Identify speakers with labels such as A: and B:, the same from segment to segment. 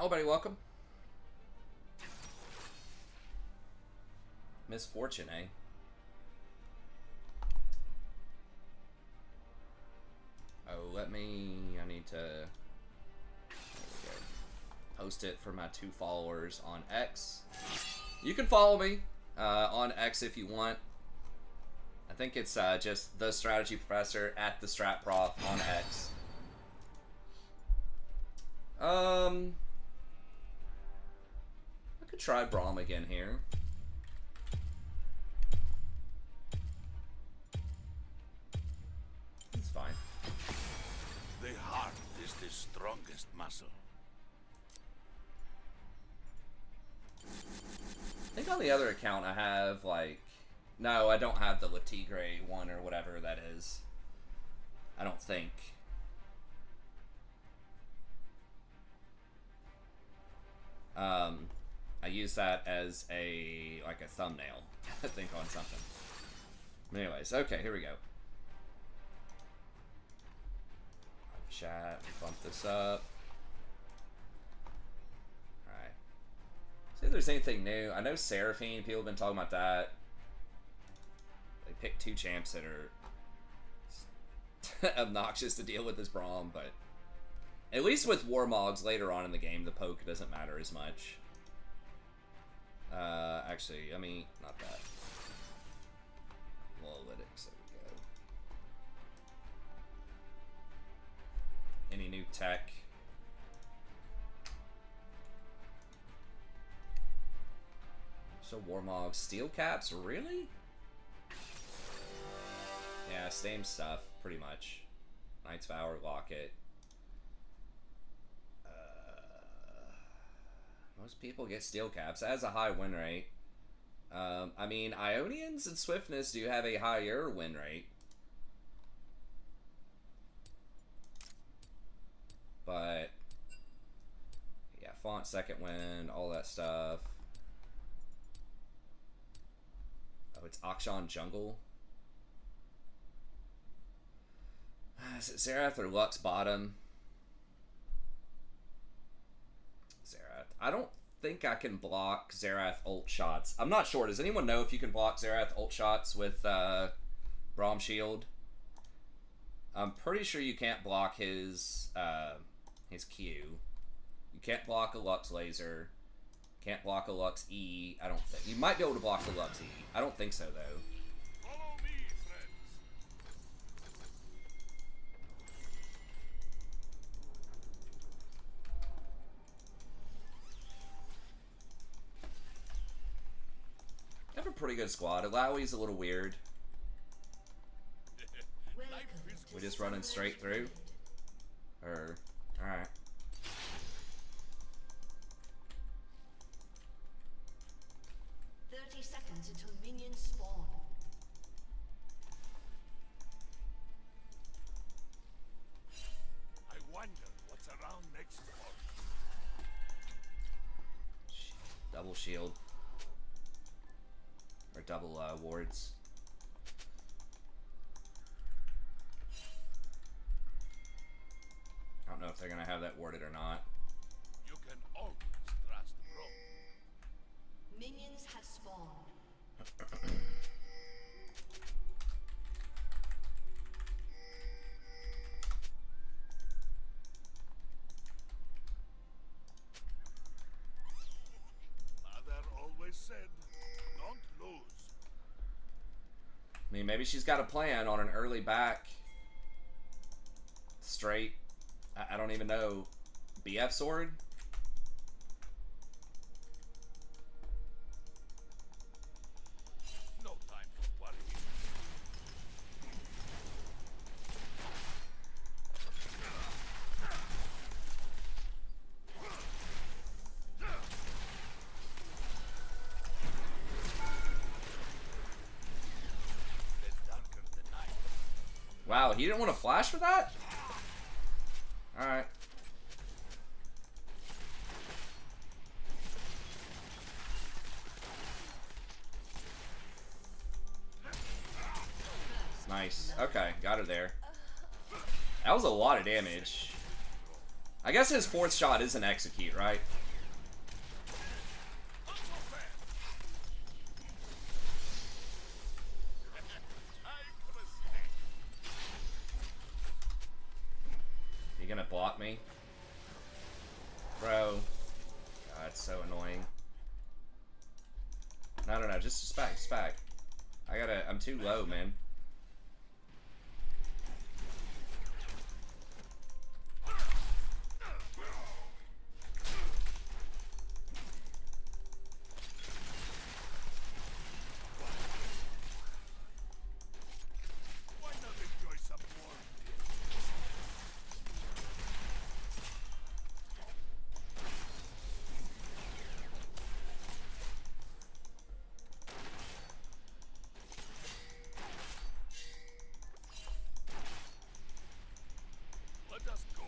A: Hello, buddy. Welcome. Misfortune, eh? Oh, let me... I need to... There we go. Post it for my 2 followers on X. You can follow me on X if you want. I think it's just the Strategy Professor at the Strat Prof on X. I could try Braum again here. It's fine.
B: The heart is the strongest muscle.
A: I think on the other account I have, like... No, I don't have the Latigre one or whatever that is. I don't think. I use that as a thumbnail, I think, on something. Anyways, okay, here we go. Chat, bump this up. Alright. See if there's anything new. I know Seraphine, people have been talking about that. They picked 2 champs that are obnoxious to deal with this Braum, but at least with Warmogs later on in the game, the poke doesn't matter as much. Actually, I mean, not that. Analytics, there we go. Any new tech? So Warmog steel caps, really? Yeah, same stuff, pretty much. Knight's Vow, Locket. Most people get steel caps. That has a high win rate. I mean, Ionians and Swiftness do have a higher win rate. But, yeah, Font, second win, all that stuff. Oh, it's Akshan Jungle. Is it Xerath or Lux bottom? Xerath. I don't think I can block Xerath ult shots. I'm not sure. Does anyone know if you can block Xerath ult shots with Braum Shield? I'm pretty sure you can't block his Q. You can't block a Lux laser. Can't block a Lux E. I don't think. You might be able to block the Lux E. I don't think so, though.
B: Follow me, friends.
A: I have a pretty good squad. Alawi's a little weird. We just running straight through? Or, alright.
C: Until minions spawn.
B: I wonder what's around next fall.
A: Double shield. Or double wards. I don't know if they're gonna have that warded or not.
B: You can always trust Rome.
C: Minions have spawned.
B: Mother always said, don't lose.
A: I mean, maybe she's got a plan on an early back. Straight. I don't even know. BF sword?
B: No time for worry. The darker the night.
A: Wow, he didn't want to flash for that? Alright. Nice. Okay, got her there. That was a lot of damage. I guess his fourth shot is an execute, right? You gonna block me? Bro. God, it's so annoying. No, just back. I'm too low, man.
B: Why not enjoy some more? Let us go.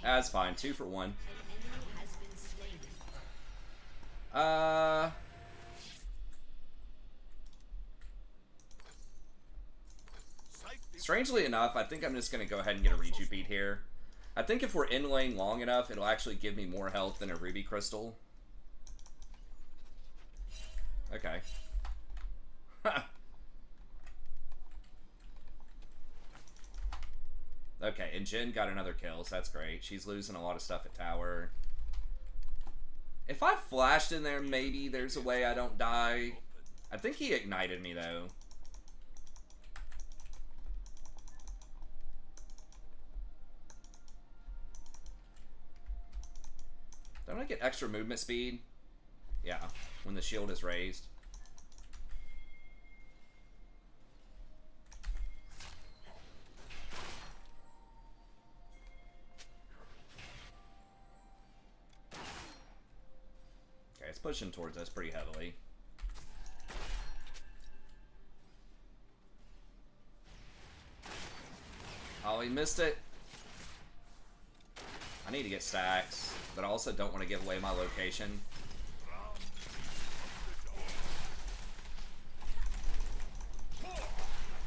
A: That's fine. 2 for 1. Strangely enough, I think I'm just gonna go ahead and get a Reju beat here. I think if we're in lane long enough, it'll actually give me more health than a Ruby Crystal. Okay. Okay, and Jin got another kill, so that's great. She's losing a lot of stuff at tower. If I flashed in there, maybe there's a way I don't die. I think he ignited me, though. Don't I get extra movement speed? Yeah, when the shield is raised. Okay, it's pushing towards us pretty heavily. Oh, he missed it. I need to get stacks, but I also don't want to give away my location.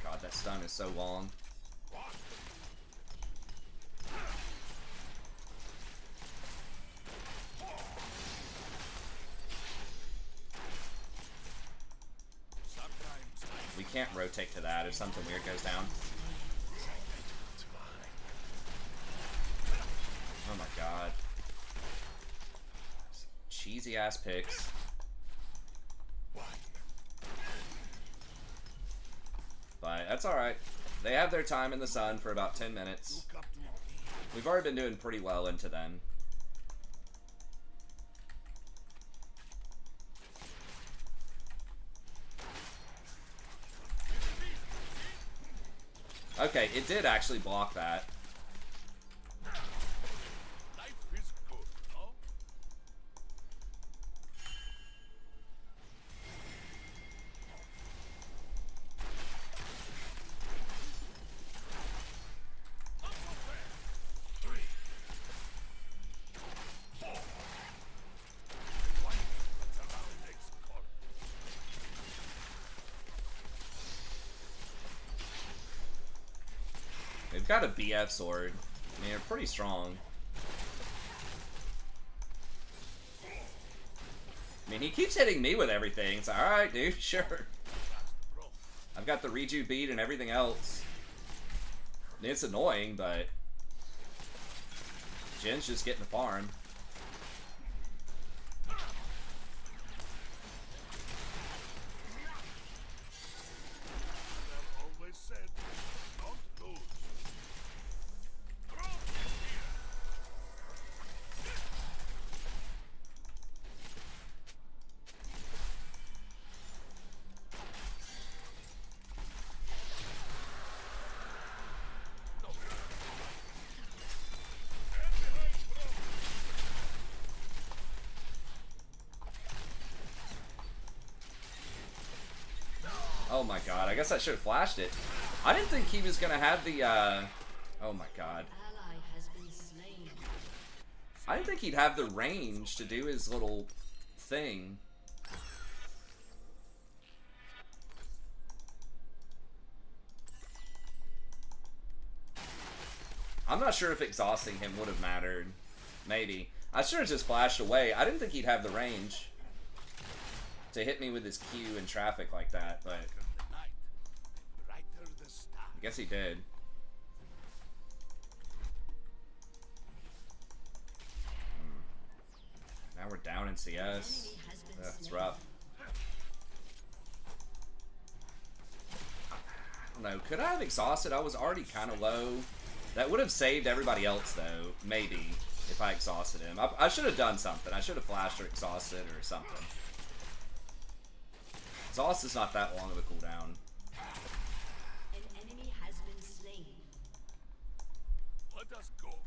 A: God, that stun is so long. We can't rotate to that if something weird goes down. Oh my god. Cheesy ass picks. But that's alright. They have their time in the sun for about 10 minutes. We've already been doing pretty well into them. Okay, it did actually block that.
B: Life is good, no?
A: They've got a BF sword. I mean, they're pretty strong. I mean, he keeps hitting me with everything. It's alright, dude, sure. I've got the Reju beat and everything else. I mean, it's annoying, but Jin's just getting the farm.
B: Always said, don't lose.
A: Oh my god, I guess I should have flashed it. I didn't think he was gonna have the, oh my god. I didn't think he'd have the range to do his little thing. I'm not sure if exhausting him would have mattered. Maybe. I should have just flashed away. I didn't think he'd have the range to hit me with his Q in traffic like that, but I guess he did. Now we're down in CS. That's rough. I don't know. Could I have exhausted? I was already kind of low. That would have saved everybody else, though. Maybe. If I exhausted him. I should have done something. I should have flashed or exhausted or something. Exhaust is not that long of a cooldown.
C: An enemy has been slain.
B: Let us go.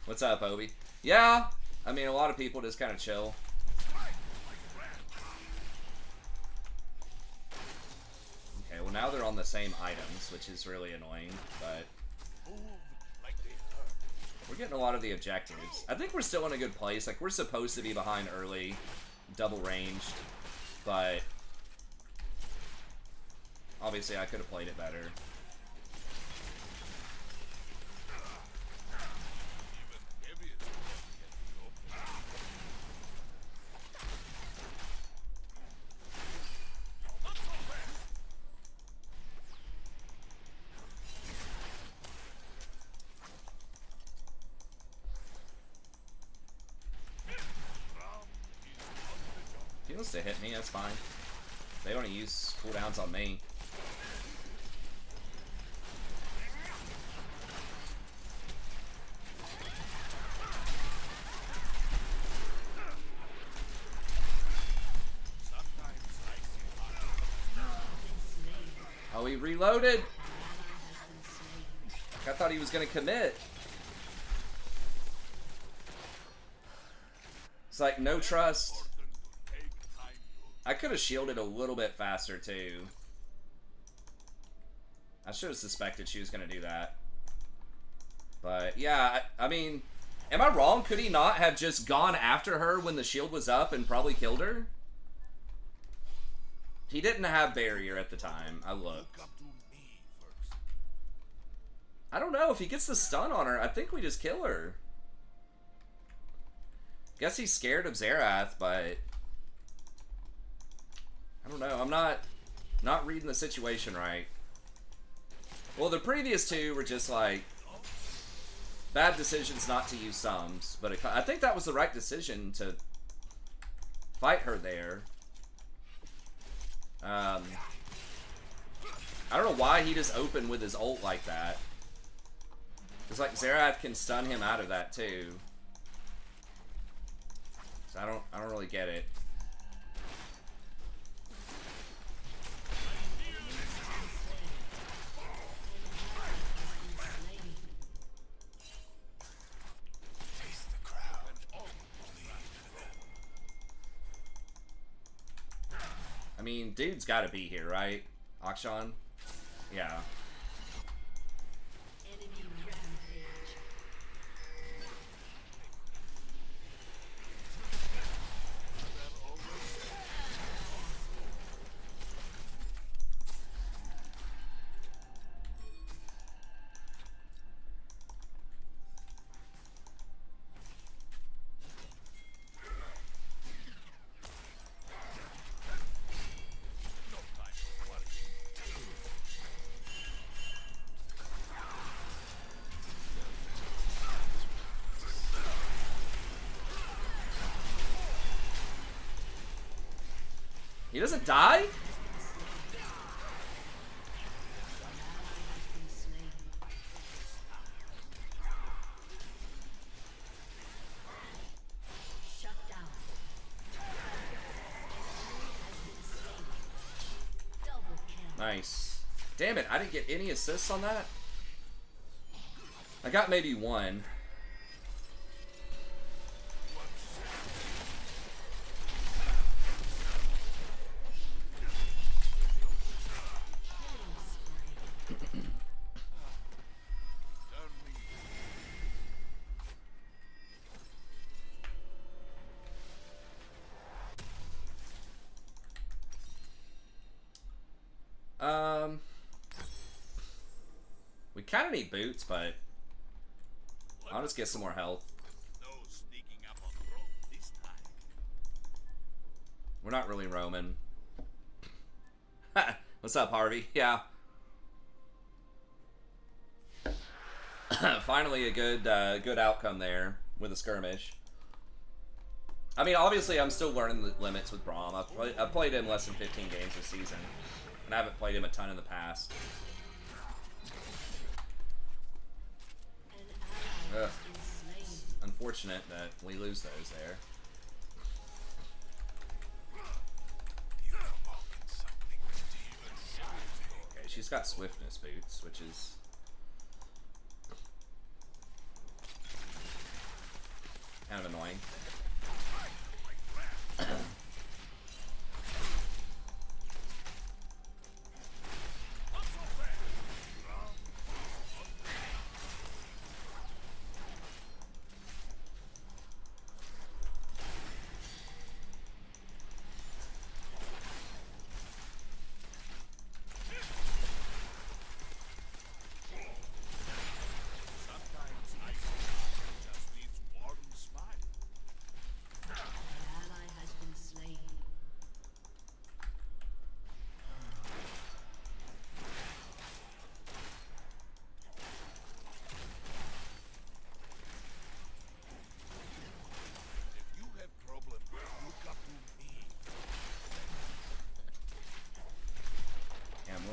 A: What's up, Obi? Yeah, I mean, a lot of people just kind of chill. Okay, well now they're on the same items, which is really annoying, but we're getting a lot of the objectives. I think we're still in a good place. Like, we're supposed to be behind early, double ranged, but obviously I could have played it better. He wants to hit me, that's fine. They don't use cooldowns on me. Oh, he reloaded! I thought he was gonna commit. It's like, no trust. I could have shielded a little bit faster, too. I should have suspected she was going to do that. But, yeah, I mean, am I wrong? Could he not have just gone after her when the shield was up and probably killed her? He didn't have barrier at the time. I looked. I don't know. If he gets the stun on her, I think we just kill her. Guess he's scared of Xerath, but I don't know. I'm not reading the situation right. Well, the previous two were just like bad decisions not to use sums, but I think that was the right decision to fight her there. I don't know why he just opened with his ult like that. It's like Xerath can stun him out of that too. So I don't really get it. I mean, dude's got to be here, right? Akshan? Yeah.
C: Enemy rampage.
A: He doesn't die?
C: Shut down. Double kill.
A: Nice. Damn it, I didn't get any assists on that? I got maybe one. We kind of need boots, but I'll just get some more health.
B: No sneaking up on Rome this time.
A: We're not really roaming. What's up, Harvey? Yeah. Finally, a good outcome there with a skirmish. I mean, obviously, I'm still learning the limits with Braum. I've played him less than 15 games this season, and I haven't played him a ton in the past. Ugh. Unfortunate that we lose those there. Okay, she's got swiftness boots, which is kind of annoying.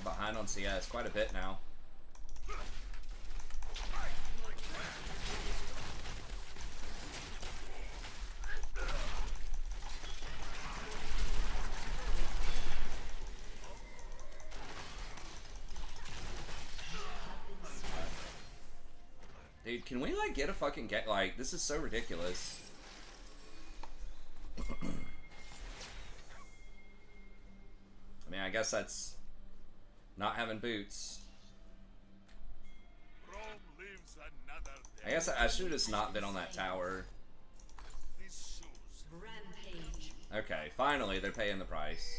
A: Behind on CS quite a bit now. Dude, can we like get a fucking like this is so ridiculous. I mean, I guess that's not having boots.
B: Rome lives another day.
A: I guess I should have just not been on that tower.
B: These shoes.
C: Rampage.
A: Okay, finally they're paying the price.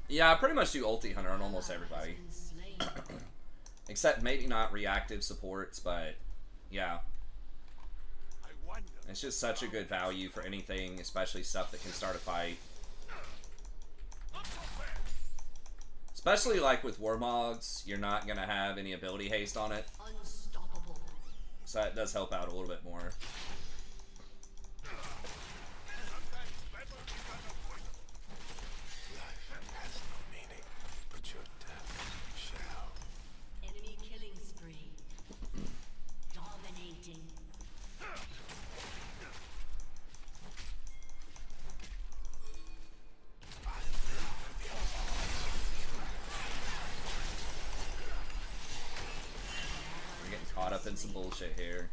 A: Yeah, I pretty much do ulti hunter on almost everybody. Except maybe not reactive supports, but yeah. It's just such a good value for anything, especially stuff that can start a fight. Especially like with Warmogs, you're not going to have any ability haste on it.
C: Unstoppable.
A: So that does help out a little bit more.
C: Enemy killing spree. Dominating.
A: We're getting caught up in some bullshit here.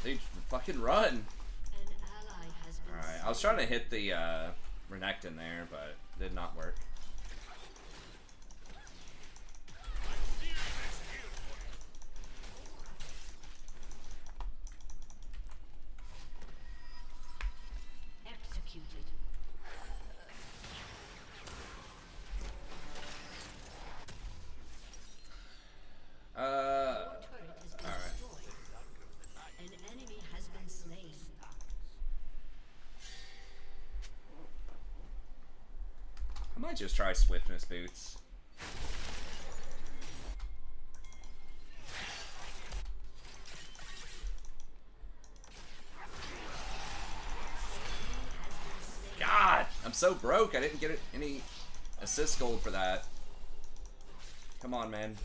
A: Dude, fucking run!
C: An ally has been
A: Alright, I was trying to hit the Renekton there, but did not work.
C: executed. Your turret has been
A: alright.
C: destroyed. An enemy has been slain.
A: I might just try swiftness boots. God, I'm so broke. I didn't get any assist gold for that. Come on, man.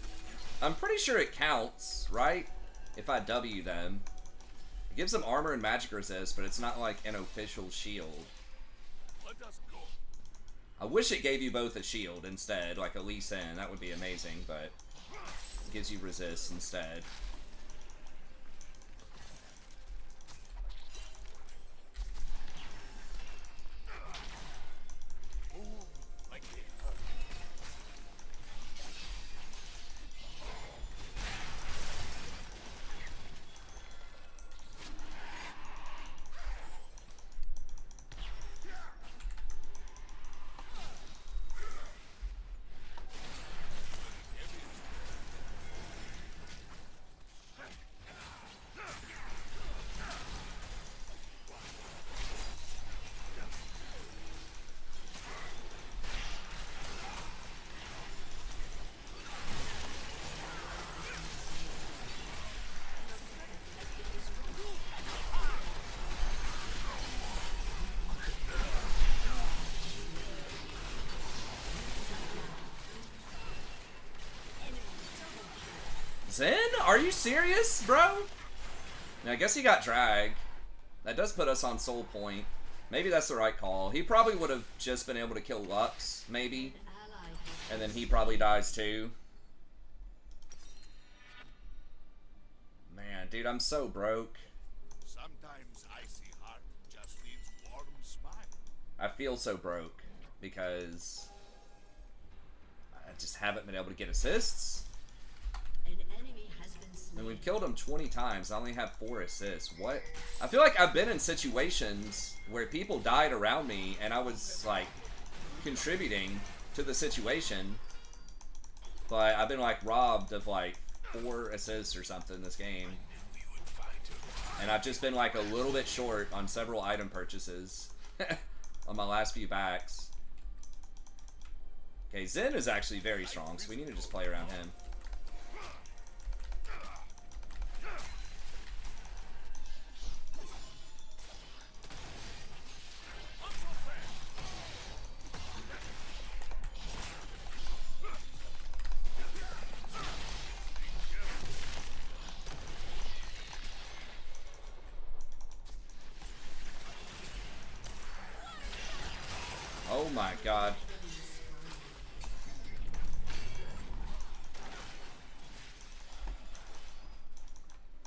A: I'm pretty sure it counts, right? If I W them. It gives them armor and magic resist, but it's not like an official shield.
B: Let us go.
A: I wish it gave you both a shield instead, like a Lee Sin. That would be amazing, but it gives you resist instead. Are you serious, bro? I guess he got dragged. That does put us on soul point. Maybe that's the right call. He probably would have just been able to kill Lux, maybe. And then he probably dies too. Man, dude, I'm so broke.
B: Sometimes icy heart just needs warm smile.
A: I feel so broke because I just haven't been able to get assists.
C: An enemy has been slain.
A: And we've killed him 20 times. I only have 4 assists. What? I feel like I've been in situations where people died around me and I was like contributing to the situation. But I've been like robbed of like 4 assists or something this game. And I've just been like a little bit short on several item purchases on my last few backs. Okay, Zen is actually very strong, so we need to just play around him. Oh my god.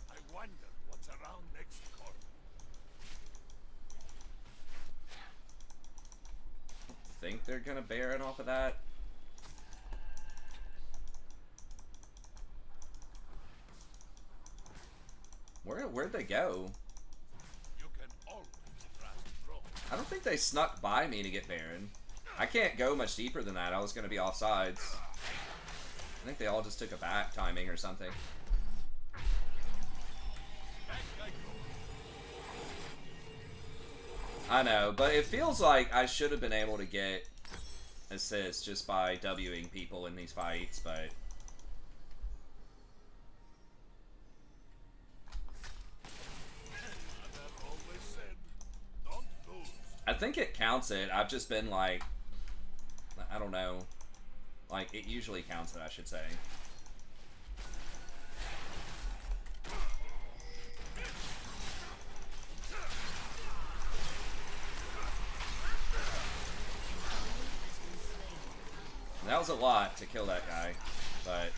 B: I wonder what's around next corner.
A: Think they're gonna Baron off of that? Where'd they go?
B: You can always trust Rome.
A: I don't think they snuck by me to get Baron. I can't go much deeper than that. I was gonna be offsides. I think they all just took a back timing or something. I know, but it feels like I should have been able to get assists just by Wing people in these fights, but
B: Mother always said, don't lose.
A: I think it counts it. I've just been like, I don't know. Like, it usually counts it, I should say. That was a lot to kill that guy, but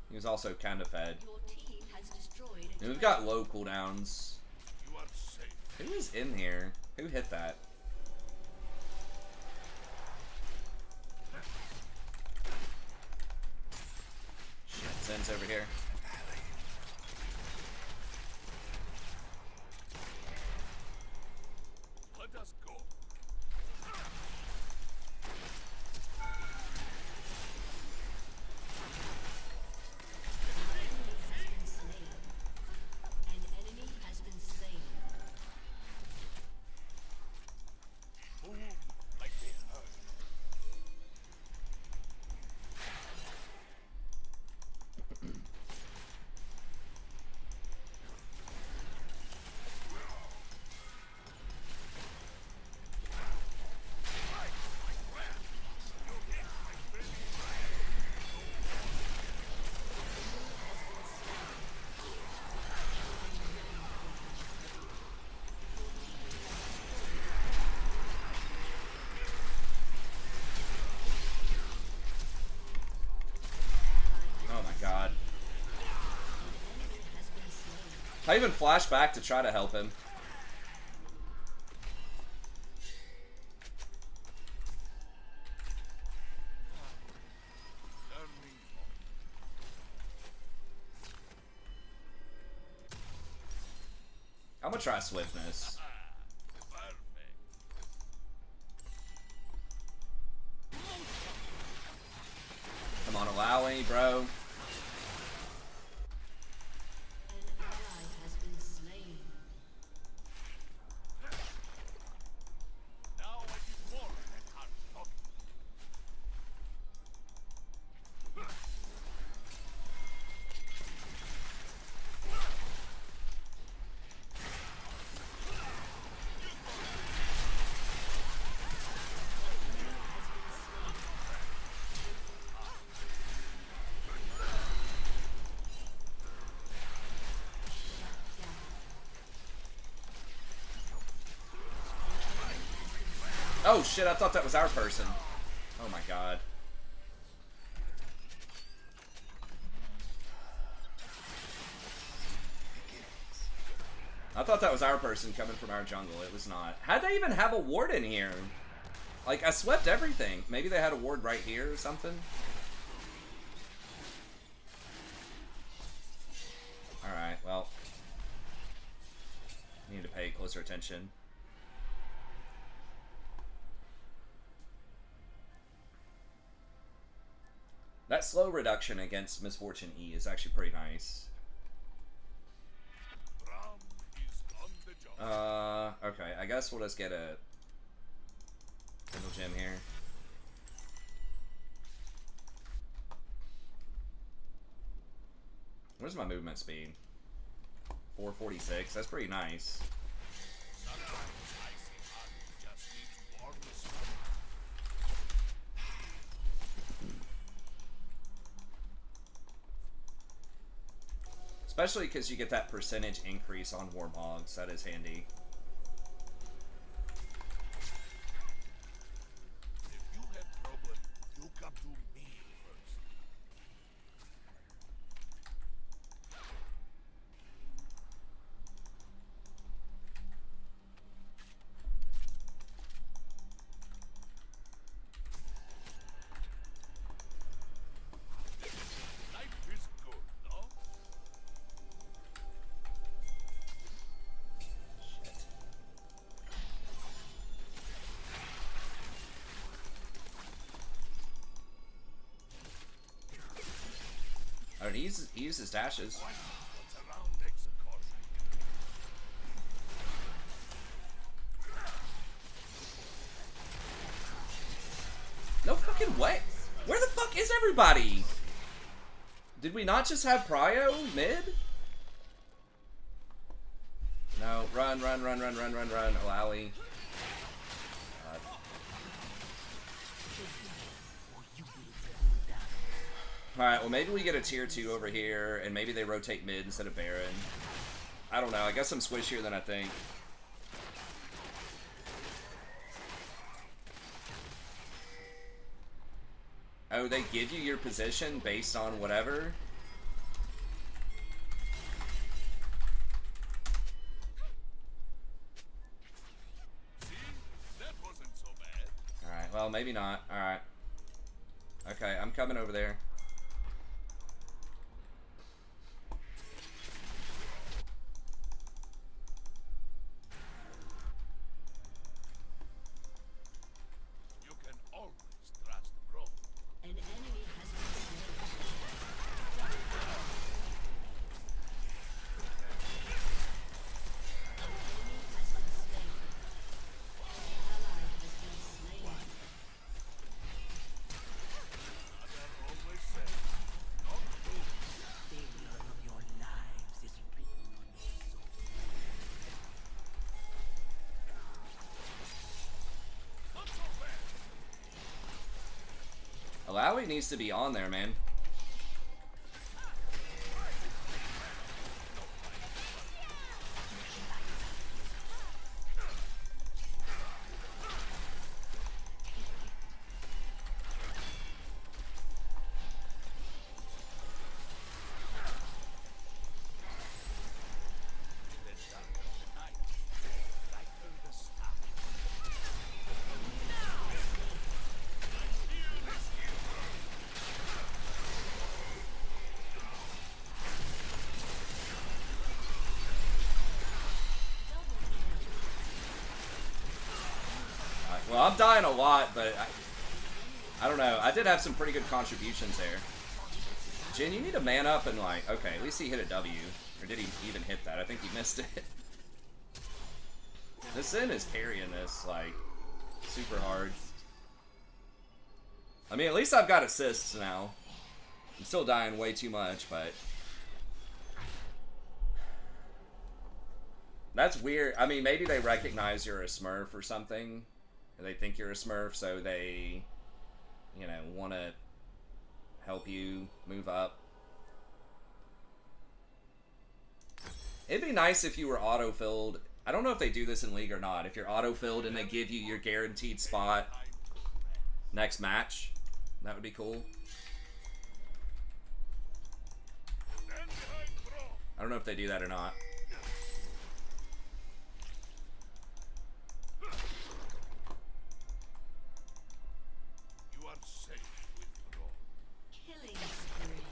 A: he was also kind of fed.
C: Your team has destroyed
A: And we've got low cooldowns.
B: You are safe.
A: Who is in here? Who hit that? Shit, Zen's over here.
B: Let us go.
C: An enemy has been slain.
B: Move like they heard.
A: Oh my god. I even flashed back to try to help him.
B: Learning.
A: I'm gonna try swiftness.
B: Perfect.
A: Come on, allow me, bro.
C: An ally has been slain.
B: Now I do more than hard talking.
A: Oh shit, I thought that was our person. Oh my god. I thought that was our person coming from our jungle. It was not. How'd they even have a ward in here? Like, I swept everything. Maybe they had a ward right here or something? Alright, well. Need to pay closer attention. That slow reduction against Misfortune E is actually pretty nice.
B: Braum is on the job.
A: Okay, I guess we'll just get a little gem here. Where's my movement speed? 446, that's pretty nice.
B: Sometimes icy heart just needs warm stomach.
A: Especially because you get that percentage increase on Warmogs, that is handy.
B: If you have problem, you come to me first. Life is good, no?
A: Shit. Oh, and he uses dashes.
B: What's around Execution?
A: No fucking way. Where the fuck is everybody? Did we not just have Prio mid? No, run. Alawi. God. Alright, well maybe we get a tier 2 over here, and maybe they rotate mid instead of Baron. I don't know, I guess I'm squishier than I think. Oh, they give you your position based on whatever?
B: See? That wasn't so bad.
A: Alright, well, maybe not. Alright. Okay, I'm coming over there.
B: You can always trust bro.
C: An enemy has been slain. An enemy has been slain. Ally has been slain.
B: Mother always said, don't move.
D: Failure of your lives is written on your soul.
B: Not so bad.
A: Alawi needs to be on there, man.
B: The dark of the night. Lighter the sky.
A: Alright, well, I'm dying a lot, but I don't know. I did have some pretty good contributions there. Jin, you need to man up and like, okay, at least he hit a W. Or did he even hit that? I think he missed it. This Zen is carrying this, like, super hard. I mean, at least I've got assists now. I'm still dying way too much, but... That's weird. I mean, maybe they recognize you're a Smurf or something. Or they think you're a Smurf, so they, you know, want to help you move up. It'd be nice if you were auto-filled I don't know if they do this in League or not. If you're auto-filled and they give you your guaranteed spot next match, that would be cool. I don't know if they do that or not.
B: You are safe with Braum.
C: Killing spree.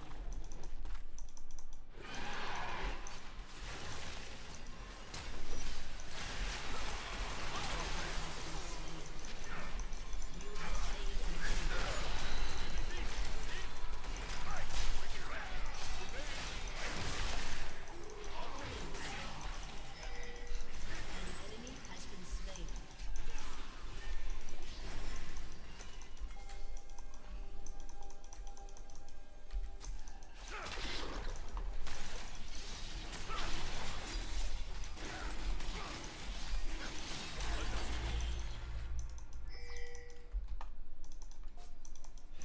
C: An enemy has been slain.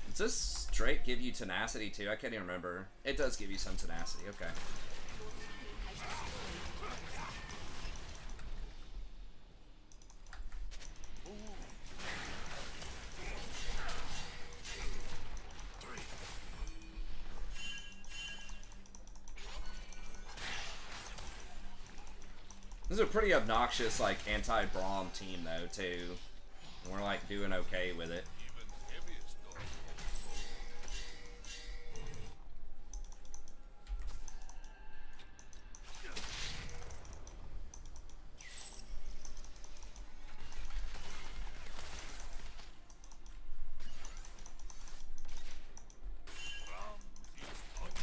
A: Does this straight give you tenacity too? I can't even remember. It does give you some tenacity. Okay. This is a pretty obnoxious, like, anti-Braum team, though, too. And we're, like, doing okay with it.
B: Even heaviest dogs. Braum is hot.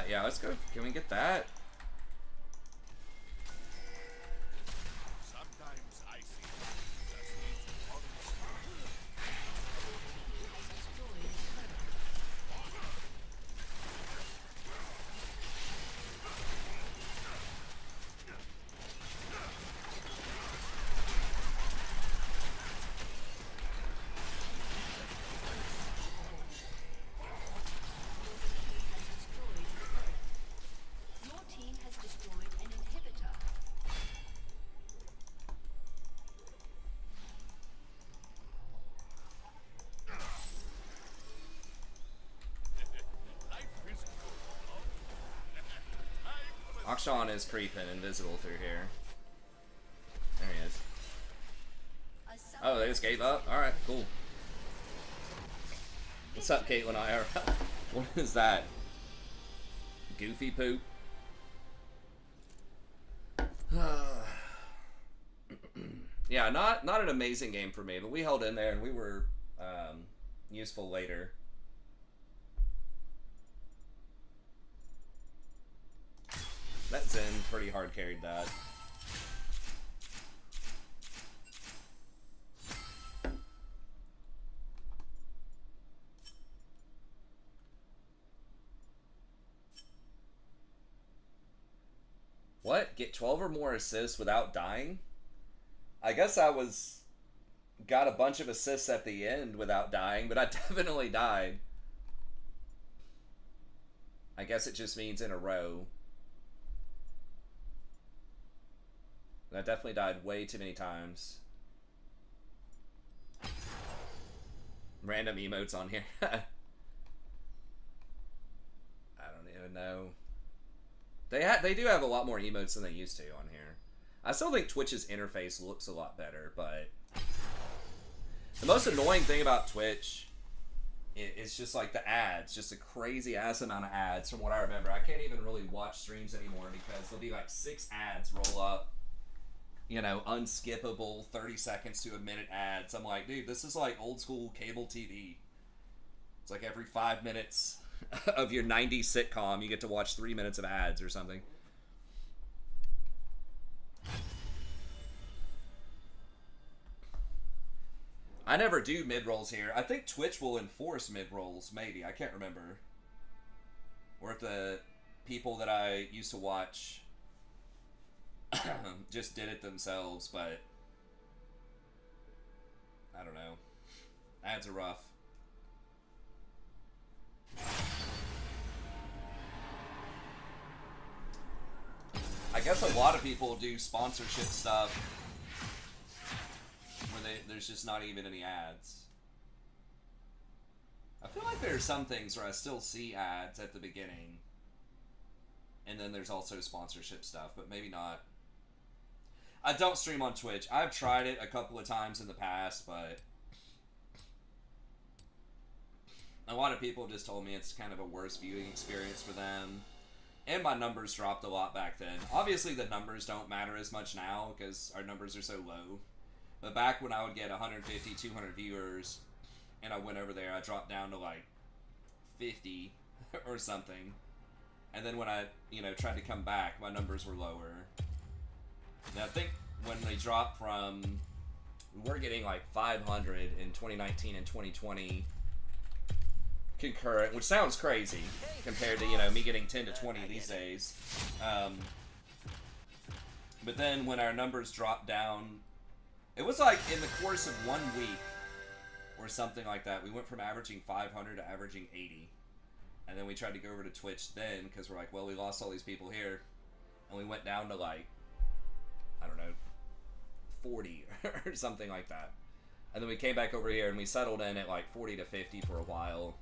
A: Yeah, let's go. Can we get that?
B: Sometimes icy hot just needs warm smile.
C: Your team has destroyed an inhibitor.
B: Life is good.
A: Akshan is creeping invisible through here. There he is.
C: A summoner
A: Oh, they just gave up? Alright, cool. What's up, Caitlin IRL? What is that? Goofy poop? Yeah, not an amazing game for me, but we held in there and we were useful later. That Zen pretty hard carried that. What? Get 12 or more assists without dying? I guess I got a bunch of assists at the end without dying, but I definitely died. I guess it just means in a row. I definitely died way too many times. Random emotes on here. I don't even know. They do have a lot more emotes than they used to on here. I still think Twitch's interface looks a lot better, but the most annoying thing about Twitch is just like the ads, just a crazy ass amount of ads from what I remember. I can't even really watch streams anymore because there'll be like 6 ads roll up, you know, unskippable 30 seconds to a minute ads. I'm like, dude, this is like old school cable TV. It's like every 5 minutes of your 90s sitcom, you get to watch 3 minutes of ads or something. I never do mid-rolls here. I think Twitch will enforce mid-rolls, maybe. I can't remember. Or if the people that I used to watch just did it themselves, but I don't know. Ads are rough. I guess a lot of people do sponsorship stuff where there's just not even any ads. I feel like there are some things where I still see ads at the beginning. And then there's also sponsorship stuff, but maybe not. I don't stream on Twitch. I've tried it a couple of times in the past, but a lot of people just told me it's kind of a worse viewing experience for them. And my numbers dropped a lot back then. Obviously the numbers don't matter as much now because our numbers are so low. But back when I would get 150, 200 viewers, and I went over there, I dropped down to like 50 or something. And then when I, tried to come back, my numbers were lower. And I think when they dropped from, we were getting like 500 in 2019 and 2020 concurrent, which sounds crazy compared to, me getting 10 to 20 these days. But then when our numbers dropped down, it was like in the course of 1 week or something like that, we went from averaging 500 to averaging 80. And then we tried to go over to Twitch then, because we're like, well, we lost all these people here. And we went down to like, I don't know, 40 or something like that. And then we came back over here and we settled in at like 40 to 50 for a while.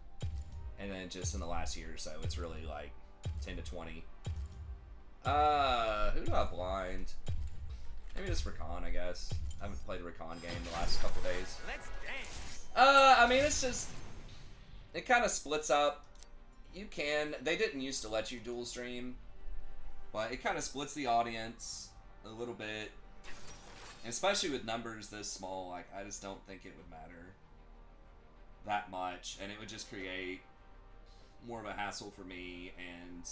A: And then just in the last year or so, it's really like 10 to 20. Who do I blind? Maybe just Recon, I guess. I haven't played a Recon game the last couple days.
D: Let's dance.
A: I mean, it's just, it kind of splits up. You can, they didn't used to let you dual stream, but it kind of splits the audience a little bit. And especially with numbers this small, like, I just don't think it would matter that much. And it would just create more of a hassle for me and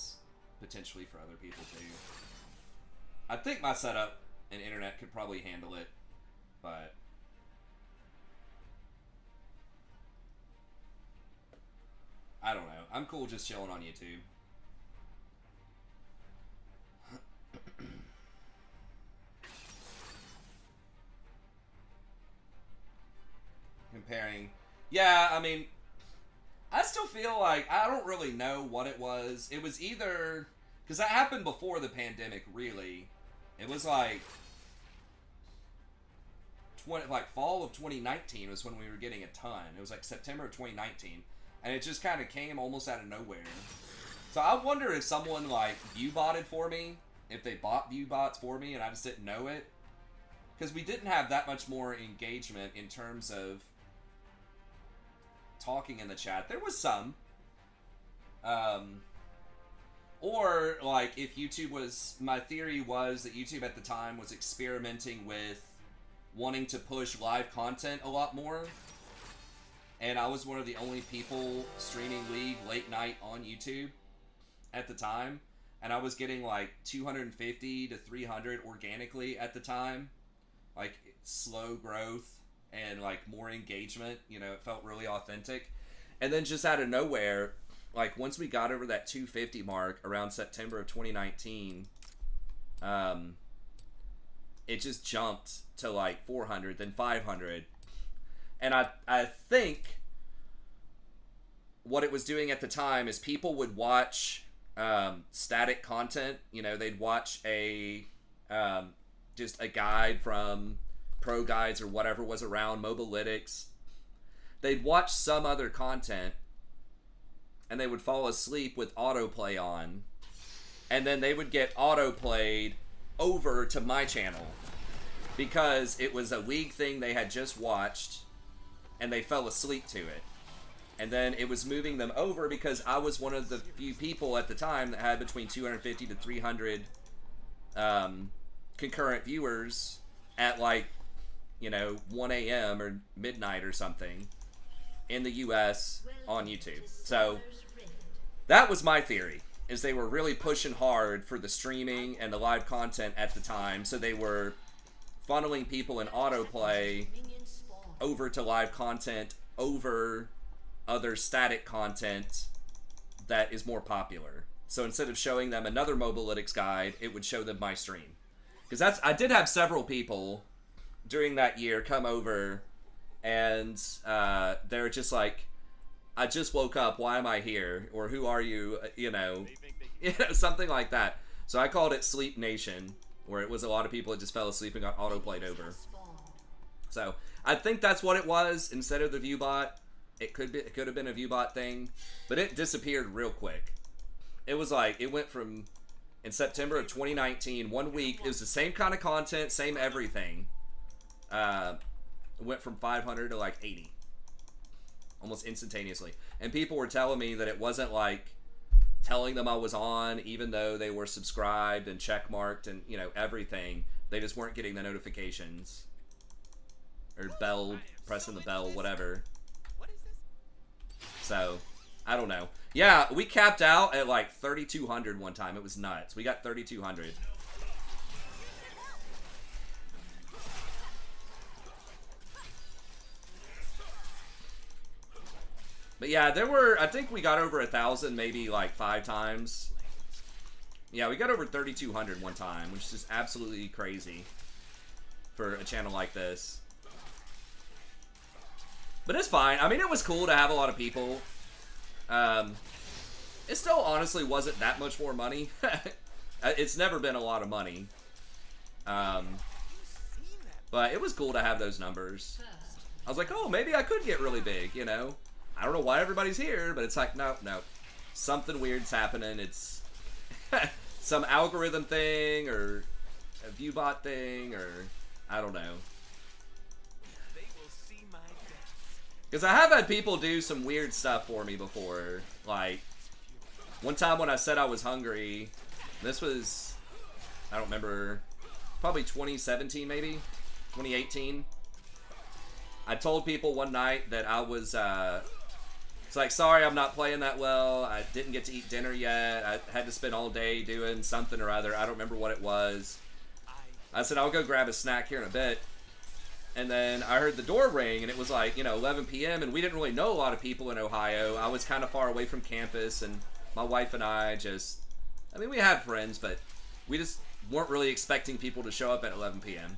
A: potentially for other people too. I think my setup and internet could probably handle it, but I don't know. I'm cool just chilling on YouTube. Comparing. Yeah, I mean, I still feel like I don't really know what it was. It was either, because that happened before the pandemic, really. It was like fall of 2019 was when we were getting a ton. It was like September of 2019. And it just kind of came almost out of nowhere. So I wonder if someone like view-botted for me, if they bought view-bots for me and I just didn't know it. Because we didn't have that much more engagement in terms of talking in the chat. There was some. Or, like, if YouTube was... My theory was that YouTube at the time was experimenting with wanting to push live content a lot more. And I was one of the only people streaming League late night on YouTube at the time. And I was getting like 250 to 300 organically at the time. Like slow growth and like more engagement. You know, it felt really authentic. And then just out of nowhere, like once we got over that 250 mark around September of 2019, it just jumped to like 400, then 500. And I think what it was doing at the time is people would watch static content. You know, they'd watch a just a guide from Pro Guides or whatever was around, Mobalytics. They'd watch some other content, and they would fall asleep with autoplay on. And then they would get autoplayed over to my channel because it was a League thing they had just watched. And they fell asleep to it. And then it was moving them over because I was one of the few people at the time that had between 250 to 300 concurrent viewers at like, 1 a.m. or midnight or something in the US on YouTube. So that was my theory, is they were really pushing hard for the streaming and the live content at the time. So they were funneling people in autoplay over to live content over other static content that is more popular. So instead of showing them another Mobalytics guide, it would show them my stream. Because I did have several people during that year come over, and they're just like, I just woke up, why am I here? Or who are you? You know, something like that. So I called it Sleep Nation, where it was a lot of people that just fell asleep and got autoplayed over. So I think that's what it was. Instead of the viewbot, it could have been a viewbot thing, but it disappeared real quick. It was like, it went from, in September of 2019, 1 week, it was the same kind of content, same everything. It went from 500 to like 80. Almost instantaneously. And people were telling me that it wasn't like telling them I was on, even though they were subscribed and checkmarked and, you know, everything. They just weren't getting the notifications. Or bell, pressing the bell, whatever. So, I don't know. Yeah, we capped out at like 3,200 one time. It was nuts. We got 3,200. But yeah, there were, I think we got over 1,000 maybe like 5 times. Yeah, we got over 3,200 one time, which is just absolutely crazy for a channel like this. But it's fine. I mean, it was cool to have a lot of people. It still honestly wasn't that much more money. It's never been a lot of money. But it was cool to have those numbers. I was like, oh, maybe I could get really big, you know? I don't know why everybody's here, but it's like, no. Something weird's happening. It's some algorithm thing or a viewbot thing or I don't know. Because I have had people do some weird stuff for me before. Like, one time when I said I was hungry, this was, I don't remember, probably 2017 maybe, 2018. I told people one night that I was, it's like, sorry, I'm not playing that well. I didn't get to eat dinner yet. I had to spend all day doing something or other. I don't remember what it was. I said, I'll go grab a snack here in a bit. And then I heard the door ring, and it was like, you know, 11 p.m., and we didn't really know a lot of people in Ohio. I was kind of far away from campus, and my wife and I just, I mean, we had friends, but we just weren't really expecting people to show up at 11 p.m.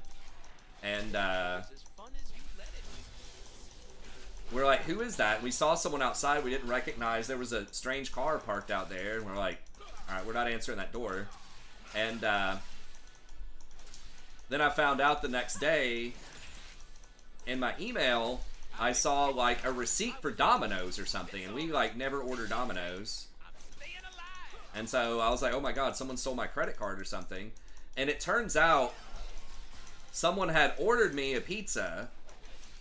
A: And, we're like, who is that? And we saw someone outside we didn't recognize. There was a strange car parked out there, and we're like, all right, we're not answering that door. And then I found out the next day in my email, I saw like a receipt for Domino's or something, and we like never order Domino's. And so I was like, oh my god, someone stole my credit card or something. And it turns out someone had ordered me a pizza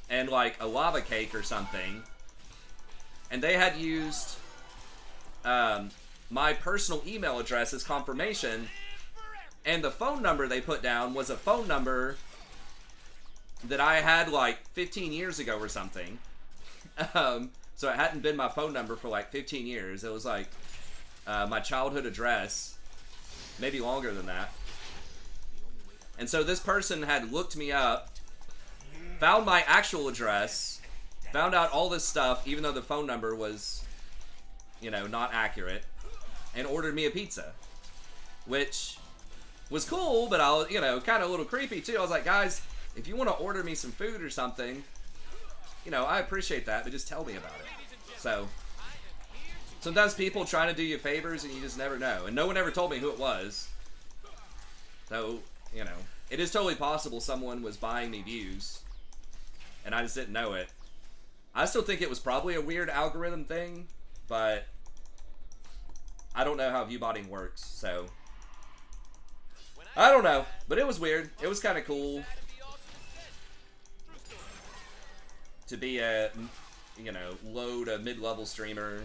A: and like a lava cake or something, and they had used my personal email address as confirmation, and the phone number they put down was a phone number that I had like 15 years ago or something. So it hadn't been my phone number for like 15 years. It was like my childhood address, maybe longer than that. And so this person had looked me up, found my actual address, found out all this stuff, even though the phone number was, you know, not accurate, and ordered me a pizza, which was cool, but I was, you know, kind of a little creepy too. I was like, guys, if you want to order me some food or something, you know, I appreciate that, but just tell me about it. So sometimes people trying to do you favors and you just never know, and no one ever told me who it was. So, you know, it is totally possible someone was buying me views and I just didn't know it. I still think it was probably a weird algorithm thing, but I don't know how viewbotting works, so I don't know. But it was weird. It was kind of cool to be a, you know, low to mid-level streamer.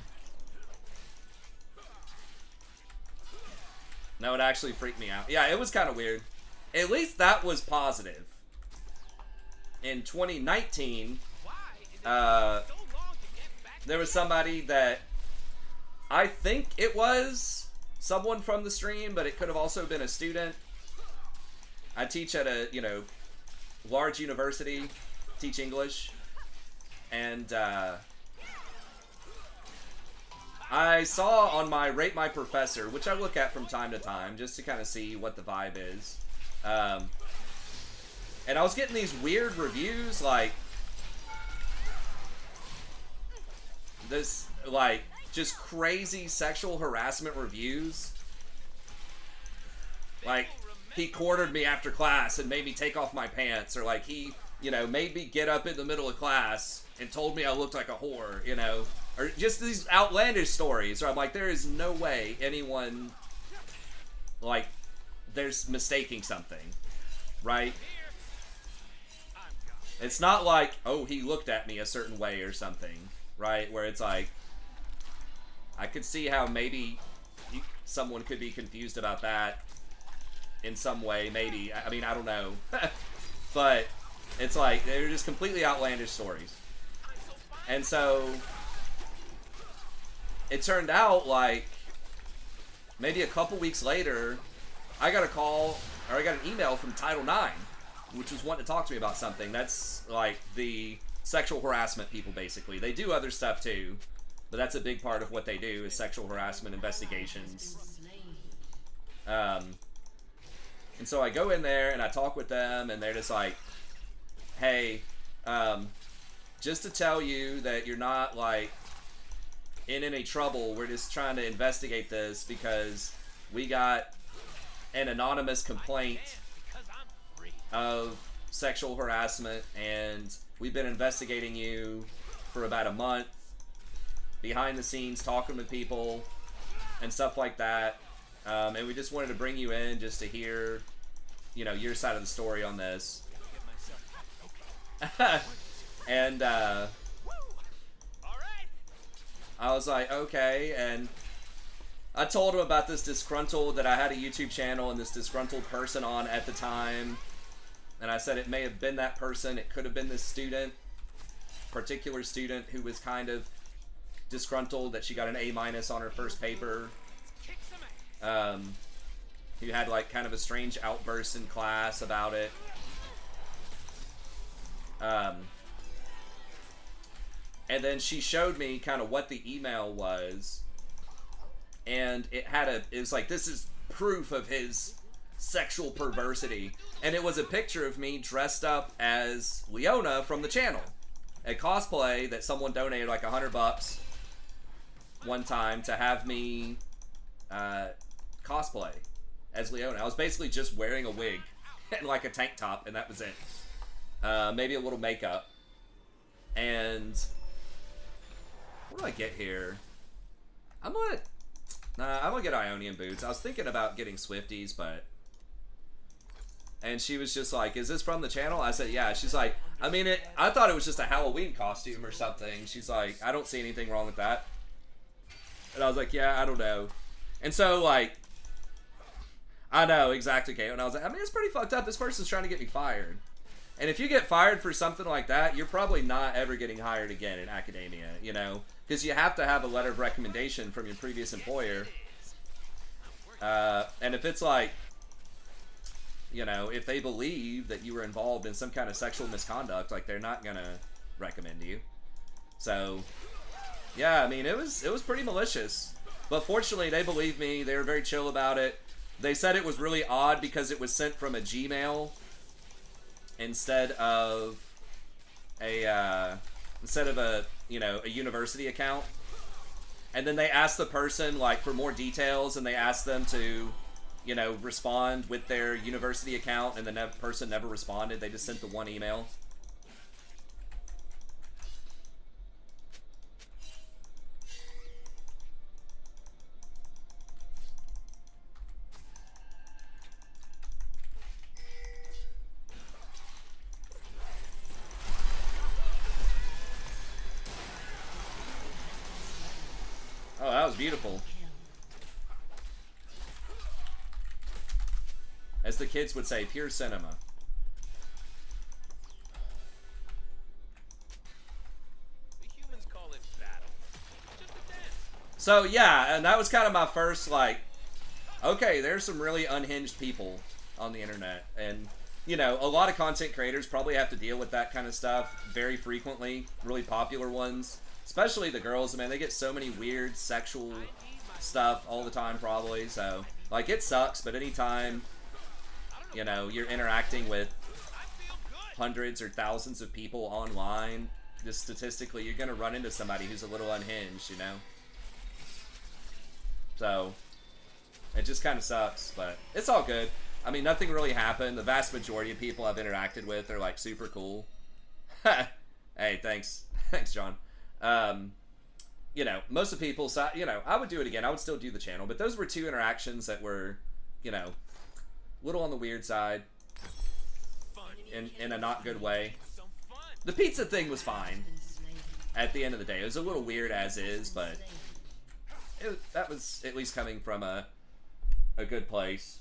A: No, it actually freaked me out. Yeah, it was kind of weird. At least that was positive. In 2019, there was somebody that I think it was someone from the stream, but it could have also been a student. I teach at a, you know, large university, teach English, And I saw on my Rate My Professor, which I look at from time to time just to kind of see what the vibe is. And I was getting these weird reviews, like this, like just crazy sexual harassment reviews. Like, he cornered me after class and made me take off my pants, or like he, you know, made me get up in the middle of class and told me I looked like a whore, you know, or just these outlandish stories where I'm like, there is no way anyone, like, there's mistaking something, right? It's not like, oh, he looked at me a certain way or something, right? Where it's like, I could see how maybe someone could be confused about that in some way, maybe. I mean, I don't know. But it's like, they're just completely outlandish stories. And so, it turned out like, maybe a couple weeks later, I got a call, or I got an email from Title IX, which was wanting to talk to me about something. That's like the sexual harassment people, basically. They do other stuff too, but that's a big part of what they do, is sexual harassment investigations. And so I go in there and I talk with them, and they're just like, hey, just to tell you that you're not like in any trouble, we're just trying to investigate this because we got an anonymous complaint of sexual harassment, and we've been investigating you for about a month, behind the scenes, talking with people and stuff like that. And we just wanted to bring you in just to hear, you know, your side of the story on this. And I was like, okay. And I told him about this disgruntled, that I had a YouTube channel and this disgruntled person on at the time. And I said it may have been that person. It could have been this student, particular student who was kind of disgruntled that she got an A- on her first paper. Who had like kind of a strange outburst in class about it. And then she showed me kind of what the email was, and it was like, this is proof of his sexual perversity, and it was a picture of me dressed up as Leona from the channel, a cosplay that someone donated like $100 one time to have me cosplay as Leona. I was basically just wearing a wig and like a tank top, and that was it. Maybe a little makeup. And what do I get here? I'm gonna get Ionian boots. I was thinking about getting Swifties, but... And she was just like, is this from the channel? I said, yeah. She's like, I mean, I thought it was just a Halloween costume or something. She's like, I don't see anything wrong with that. And I was like, yeah, I don't know. And so, like, I know, exactly, Kate. And I was like, I mean, it's pretty fucked up. This person's trying to get me fired. And if you get fired for something like that, you're probably not ever getting hired again in academia, you know? Because you have to have a letter of recommendation from your previous employer. And if it's like, you know, if they believe that you were involved in some kind of sexual misconduct, like, they're not gonna recommend you. So, yeah, I mean, it was pretty malicious. But fortunately, they believed me. They were very chill about it. They said it was really odd because it was sent from a Gmail instead of a you know, a university account. And then they asked the person like for more details, and they asked them to, you know, respond with their university account, and the person never responded. They just sent the one email. Oh, that was beautiful. As the kids would say, pure cinema.
E: The humans call it battle. Just a dance.
A: So yeah, and that was kind of my first like, okay, there's some really unhinged people on the internet, and you know, a lot of content creators probably have to deal with that kind of stuff very frequently. Really popular ones, especially the girls. Man, they get so many weird sexual stuff all the time, probably. So, like, it sucks. But anytime, you know, you're interacting with hundreds or thousands of people online, just statistically, you're gonna run into somebody who's a little unhinged, you know. So, it just kind of sucks, but it's all good. I mean, nothing really happened. The vast majority of people I've interacted with are, like, super cool. Hey, thanks. Thanks, John. You know, most of the people, you know, I would do it again. I would still do the channel. But those were 2 interactions that were, you know, a little on the weird side. In a not good way. The pizza thing was fine. At the end of the day. It was a little weird as is, but that was at least coming from a good place.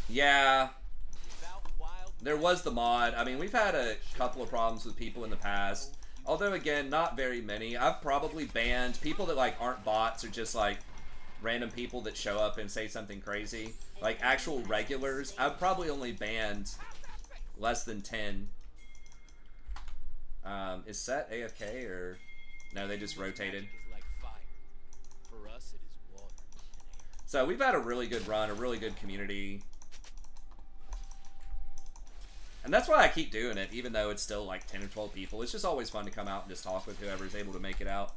A: Yeah, there was the mod. I mean, we've had a couple of problems with people in the past. Although, again, not very many. I've probably banned people that, like, aren't bots or just, like, random people that show up and say something crazy. Like, actual regulars. I've probably only banned less than 10. Is Set AFK or... No, they just rotated. So, we've had a really good run, a really good community. And that's why I keep doing it, even though it's still like 10 or 12 people. It's just always fun to come out and just talk with whoever's able to make it out.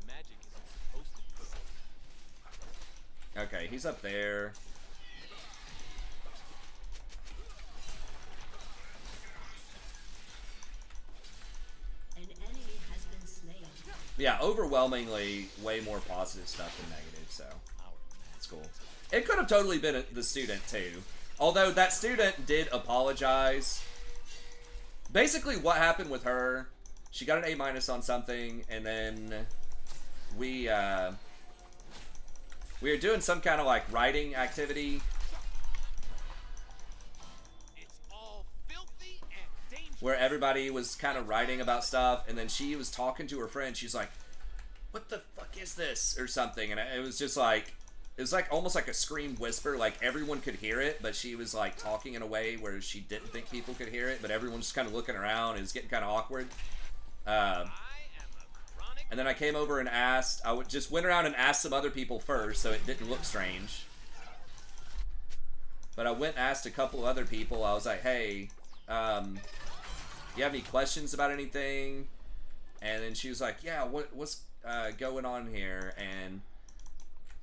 E: Magic isn't supposed to be.
A: Okay, he's up there.
C: An enemy has been slain.
A: Yeah, overwhelmingly way more positive stuff than negative, so it's cool. It could have totally been the student, too. Although, that student did apologize. Basically, what happened with her, she got an A- on something, and then we were doing some kind of, like, writing activity.
E: It's all filthy and dangerous.
A: Where everybody was kind of writing about stuff, and then she was talking to her friend. She's like, what the fuck is this? Or something, and it was just like... It was like almost like a scream whisper, like everyone could hear it, but she was like talking in a way where she didn't think people could hear it, but everyone was just kind of looking around. It was getting kind of awkward. And then I came over and asked, just went around and asked some other people first, so it didn't look strange. But I went and asked a couple of other people. I was like, hey, you have any questions about anything? And then she was like, yeah, what's going on here? And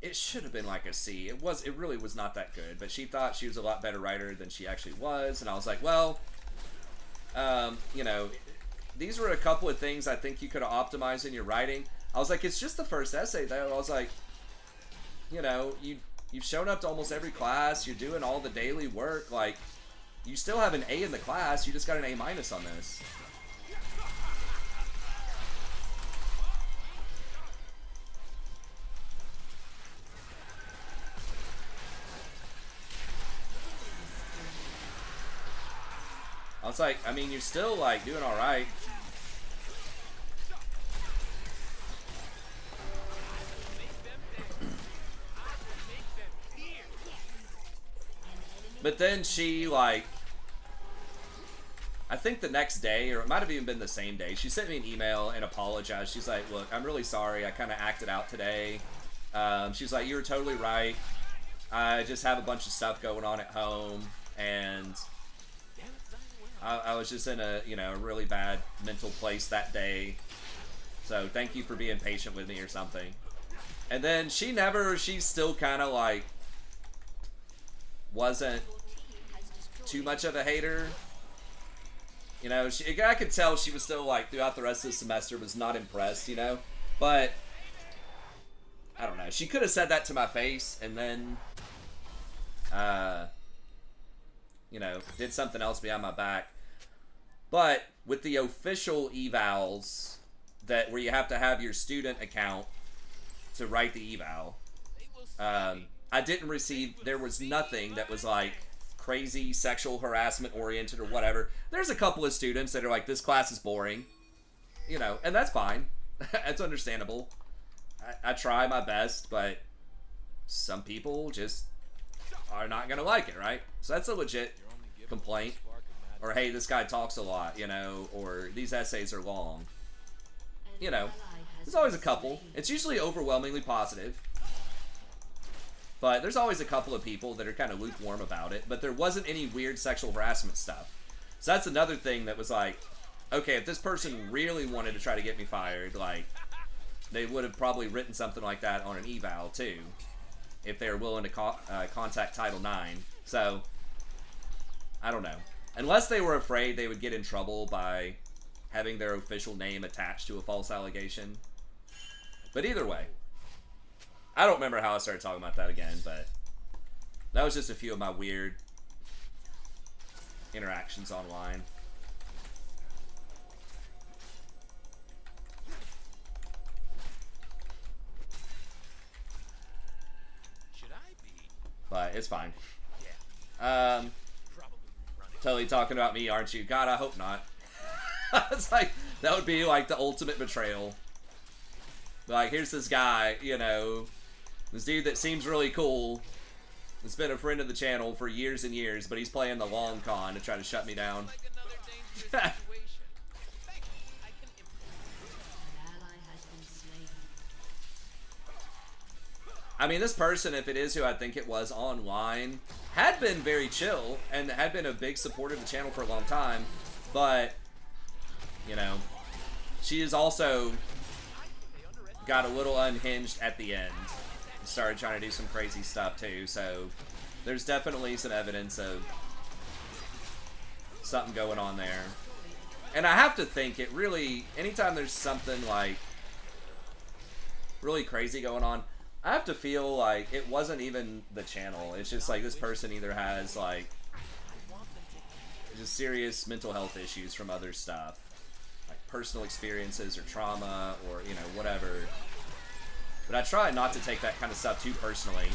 A: it should have been like a C. It really was not that good, but she thought she was a lot better writer than she actually was, and I was like, well, you know, these were a couple of things I think you could have optimized in your writing. I was like, it's just the first essay, though. I was like, you know, you've shown up to almost every class, you're doing all the daily work, like, you still have an A in the class, you just got an A- on this. I was like, I mean, you're still, like, doing alright. But then she, like, I think the next day, or it might have even been the same day, she sent me an email and apologized. She's like, look, I'm really sorry. I kind of acted out today. She's like, you were totally right. I just have a bunch of stuff going on at home, and I was just in a, you know, really bad mental place that day. So thank you for being patient with me or something. And then she's still kind of like, wasn't too much of a hater. You know, I could tell she was still like, throughout the rest of the semester, was not impressed, you know. But, I don't know. She could have said that to my face and then, you know, did something else behind my back. But with the official evals, where you have to have your student account to write the eval, I didn't receive, there was nothing that was like crazy sexual harassment oriented or whatever. There's a couple of students that are like, this class is boring, you know, and that's fine. That's understandable. I try my best, but some people just are not gonna like it, right? So that's a legit complaint. Or hey, this guy talks a lot, you know, or these essays are long. You know, there's always a couple. It's usually overwhelmingly positive. But there's always a couple of people that are kind of lukewarm about it. But there wasn't any weird sexual harassment stuff. So that's another thing that was like, okay, if this person really wanted to try to get me fired, like, they would have probably written something like that on an eval, too. If they were willing to contact Title IX. So, I don't know. Unless they were afraid they would get in trouble by having their official name attached to a false allegation. But either way, I don't remember how I started talking about that again, but that was just a few of my weird interactions online.
E: Should I be?
A: But it's fine.
E: Probably running.
A: Totally talking about me, aren't you? God, I hope not. It's like, that would be like the ultimate betrayal. Like, here's this guy, you know, this dude that seems really cool. Has been a friend of the channel for years and years, but he's playing the long con to try to shut me down.
E: Like another dangerous situation. Thanks. I can
C: An ally has been slain.
A: I mean, this person, if it is who I think it was online, had been very chill and had been a big supporter of the channel for a long time, but, you know, she is also got a little unhinged at the end. Started trying to do some crazy stuff too, so there's definitely some evidence of something going on there. And I have to think it really, anytime there's something like really crazy going on, I have to feel like it wasn't even the channel. It's just like this person either has like just serious mental health issues from other stuff, like personal experiences or trauma or, you know, whatever. But I try not to take that kind of stuff too personally.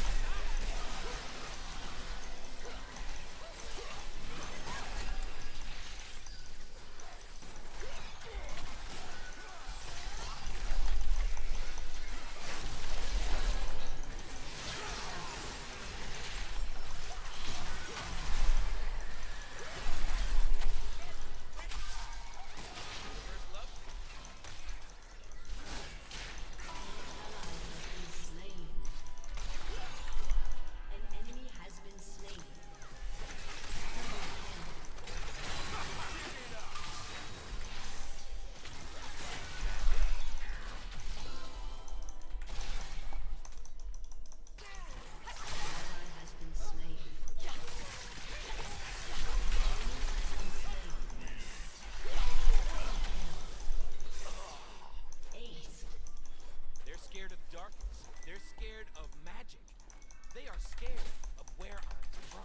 E: They're scared of darkness. They're scared of magic. They are scared of where I'm from.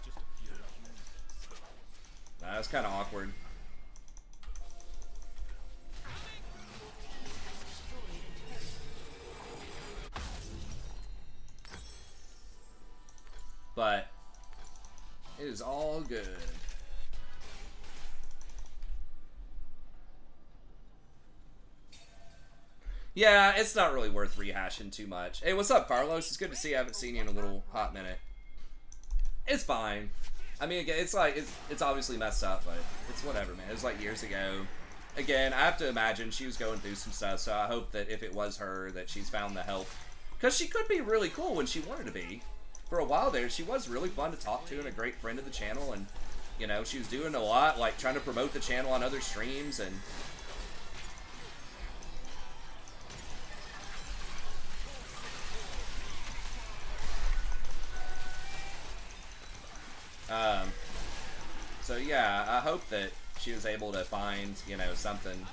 E: Just a few humans.
A: That was kind of awkward. But it is all good. Yeah, it's not really worth rehashing too much. Hey, what's up, Carlos? It's good to see you. I haven't seen you in a little hot minute. It's fine. I mean, again, it's like, it's obviously messed up, but it's whatever, man. It was like years ago. Again, I have to imagine she was going through some stuff, so I hope that if it was her, that she's found the help. Because she could be really cool when she wanted to be. For a while there, she was really fun to talk to and a great friend of the channel, and, you know, she was doing a lot, like, trying to promote the channel on other streams, and... So yeah, I hope that she was able to find, you know, something.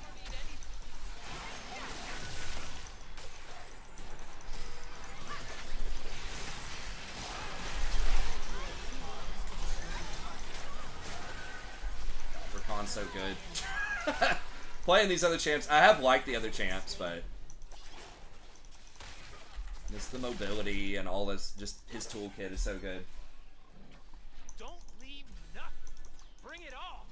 A: For sounds so good. Playing these other champs, I have liked the other champs, but just the mobility and all this, just his toolkit is so good.
E: Don't leave nothing. Bring it all.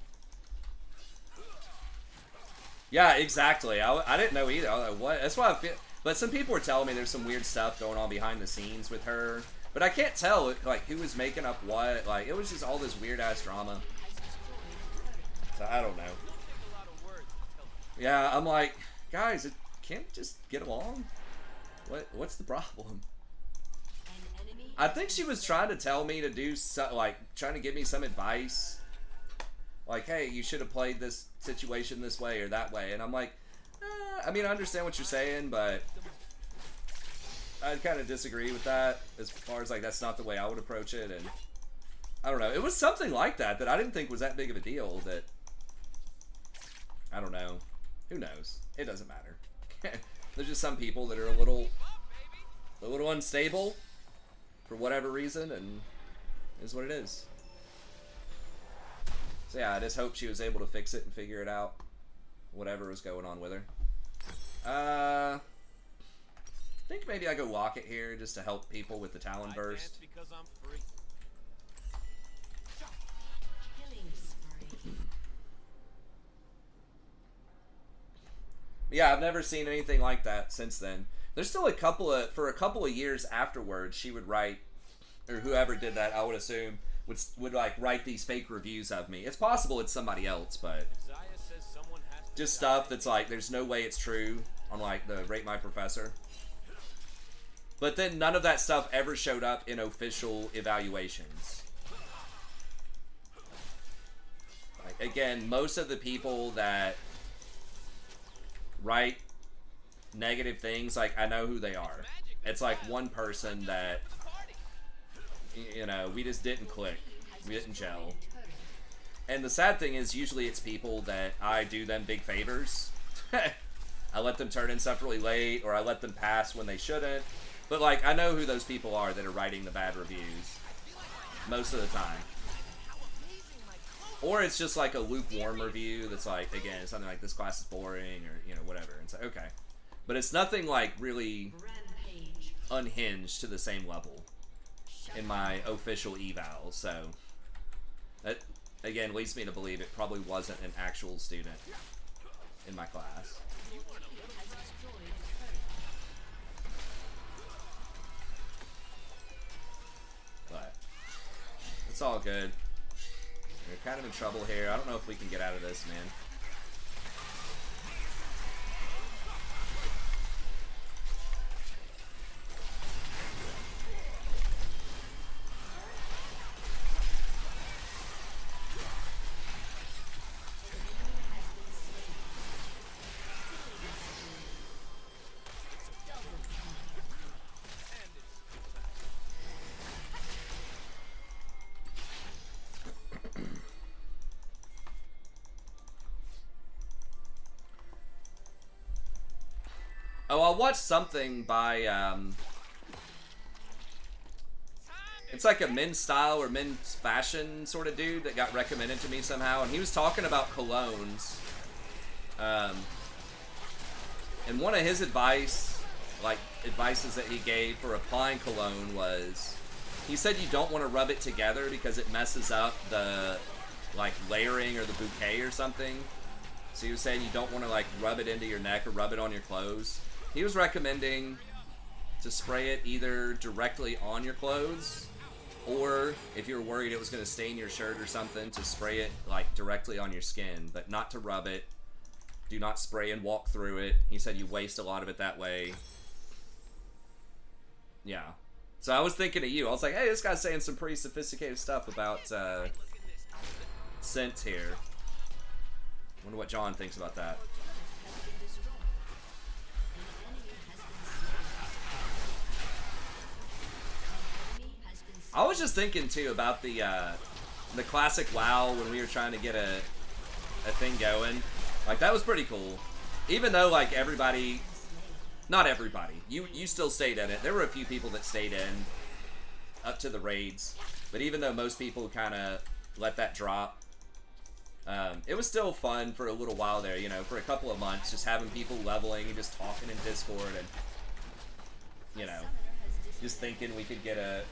A: Yeah, exactly. I didn't know either. I was like, what? That's why I feel. But some people were telling me there's some weird stuff going on behind the scenes with her. But I can't tell, like, who was making up what. Like, it was just all this weird-ass drama. So, I don't know. Yeah, I'm like, guys, it can't just get along? What's the problem? I think she was trying to tell me to do, like, trying to give me some advice. Like, hey, you should have played this situation this way or that way. And I'm like, I mean, I understand what you're saying, but I kind of disagree with that as far as, like, that's not the way I would approach it. And I don't know. It was something like that I didn't think was that big of a deal that, I don't know. Who knows? It doesn't matter. There's just some people that are a little unstable for whatever reason, and it is what it is. So yeah, I just hope she was able to fix it and figure it out. Whatever was going on with her. I think maybe I go walk it here just to help people with the Talon Burst.
E: Because I'm free.
C: Killing spree.
A: Yeah, I've never seen anything like that since then. There's still for a couple of years afterwards, she would write, or whoever did that, I would assume, would like write these fake reviews of me. It's possible it's somebody else, but just stuff that's like, there's no way it's true on like the Rate My Professor. But then none of that stuff ever showed up in official evaluations. Like, again, most of the people that write negative things, like, I know who they are. It's like one person that, you know, we just didn't click. We didn't gel. And the sad thing is, usually it's people that I do them big favors. I let them turn in stuff really late, or I let them pass when they shouldn't. But, like, I know who those people are that are writing the bad reviews. Most of the time. Or it's just like a lukewarm review that's like, again, something like, this class is boring, or, you know, whatever. And it's like, okay. But it's nothing like really unhinged to the same level in my official eval. So that, again, leads me to believe it probably wasn't an actual student in my class. But it's all good. We're kind of in trouble here. I don't know if we can get out of this, man. Oh, I watched something by, it's like a men's style or men's fashion sort of dude that got recommended to me somehow, and he was talking about colognes. And one of his advices that he gave for applying cologne was, he said you don't want to rub it together because it messes up the, like, layering or the bouquet or something. So he was saying you don't want to, like, rub it into your neck or rub it on your clothes. He was recommending to spray it either directly on your clothes, or if you're worried it was going to stain your shirt or something, to spray it like directly on your skin, but not to rub it. Do not spray and walk through it. He said you waste a lot of it that way. Yeah. So I was thinking of you. I was like, hey, this guy's saying some pretty sophisticated stuff about scents here. Wonder what John thinks about that. I was just thinking too about the classic WoW when we were trying to get a thing going. Like, that was pretty cool. Even though, like, everybody, not everybody, you still stayed in it. There were a few people that stayed in up to the raids, but even though most people kind of let that drop, It was still fun for a little while there, you know, for a couple of months, just having people leveling and just talking in Discord and, you know, just thinking we could get a,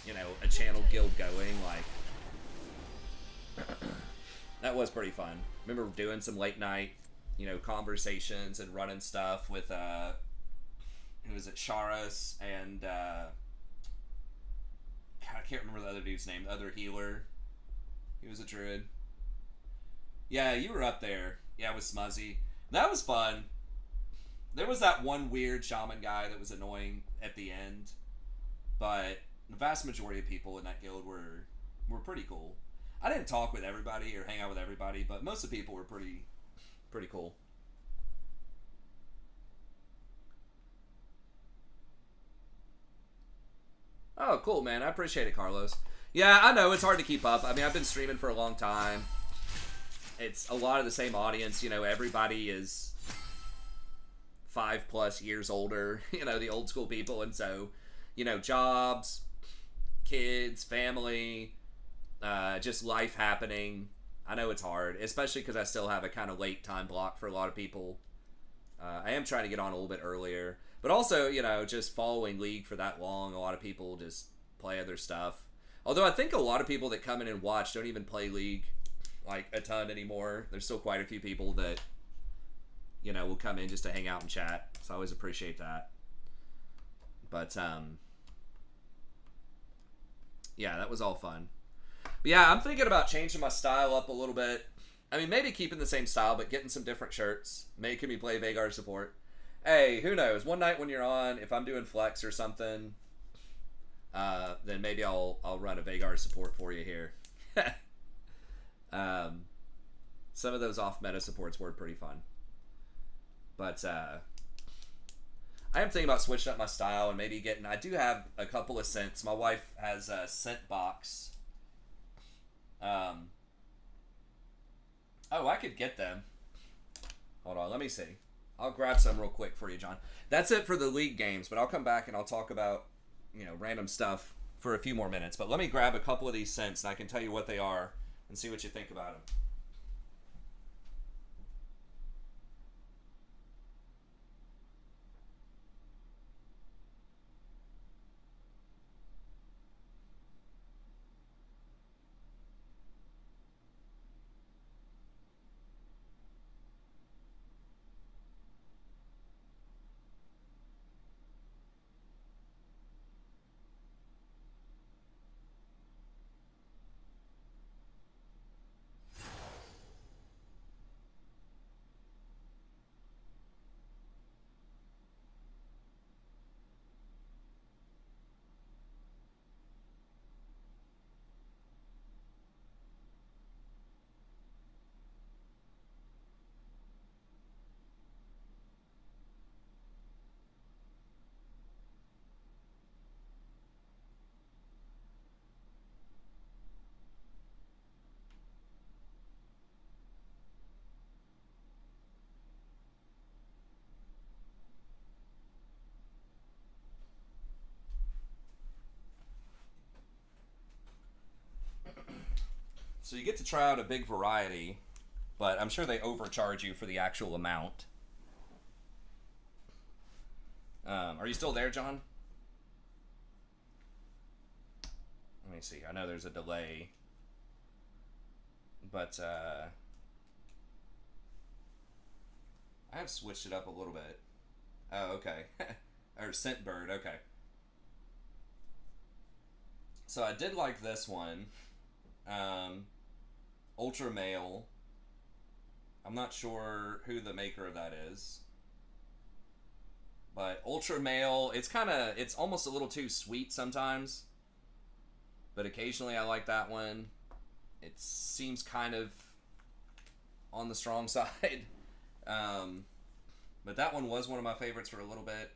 A: you know, a channel guild going, like, that was pretty fun. Remember doing some late night, you know, conversations and running stuff with, who was it, Charas and, God, I can't remember the other dude's name, the other healer. He was a druid. Yeah, you were up there. Yeah, with Smuzzy. That was fun. There was that one weird shaman guy that was annoying at the end, but the vast majority of people in that guild were pretty cool. I didn't talk with everybody or hang out with everybody, but most of the people were pretty cool. Oh, cool, man. I appreciate it, Carlos. Yeah, I know it's hard to keep up. I mean, I've been streaming for a long time. It's a lot of the same audience. You know, everybody is 5+ years older. You know, the old school people, and so, you know, jobs, kids, family, just life happening. I know it's hard, especially because I still have a kind of late time block for a lot of people. I am trying to get on a little bit earlier, but also, you know, just following League for that long, a lot of people just play other stuff. Although I think a lot of people that come in and watch don't even play League like a ton anymore. There's still quite a few people that, you know, will come in just to hang out and chat. So I always appreciate that. But yeah, that was all fun. But yeah, I'm thinking about changing my style up a little bit. I mean, maybe keeping the same style, but getting some different shirts, making me play Vagar support. Hey, who knows? One night when you're on, if I'm doing flex or something, then maybe I'll run a Vagar support for you here. Some of those off-meta supports were pretty fun. But I am thinking about switching up my style and maybe getting... I do have a couple of scents. My wife has a scent box. Oh, I could get them. Hold on, let me see. I'll grab some real quick for you, John. That's it for the League games, but I'll come back and I'll talk about, you know, random stuff for a few more minutes. But let me grab a couple of these scents and I can tell you what they are and see what you think about them. So you get to try out a big variety, but I'm sure they overcharge you for the actual amount. Are you still there, John? Let me see. I know there's a delay, but I have switched it up a little bit. Oh, okay. Or Scentbird, okay. So I did like this one. Ultra Male. I'm not sure who the maker of that is. But Ultra Male, it's almost a little too sweet sometimes. But occasionally I like that one. It seems kind of on the strong side. But that one was one of my favorites for a little bit.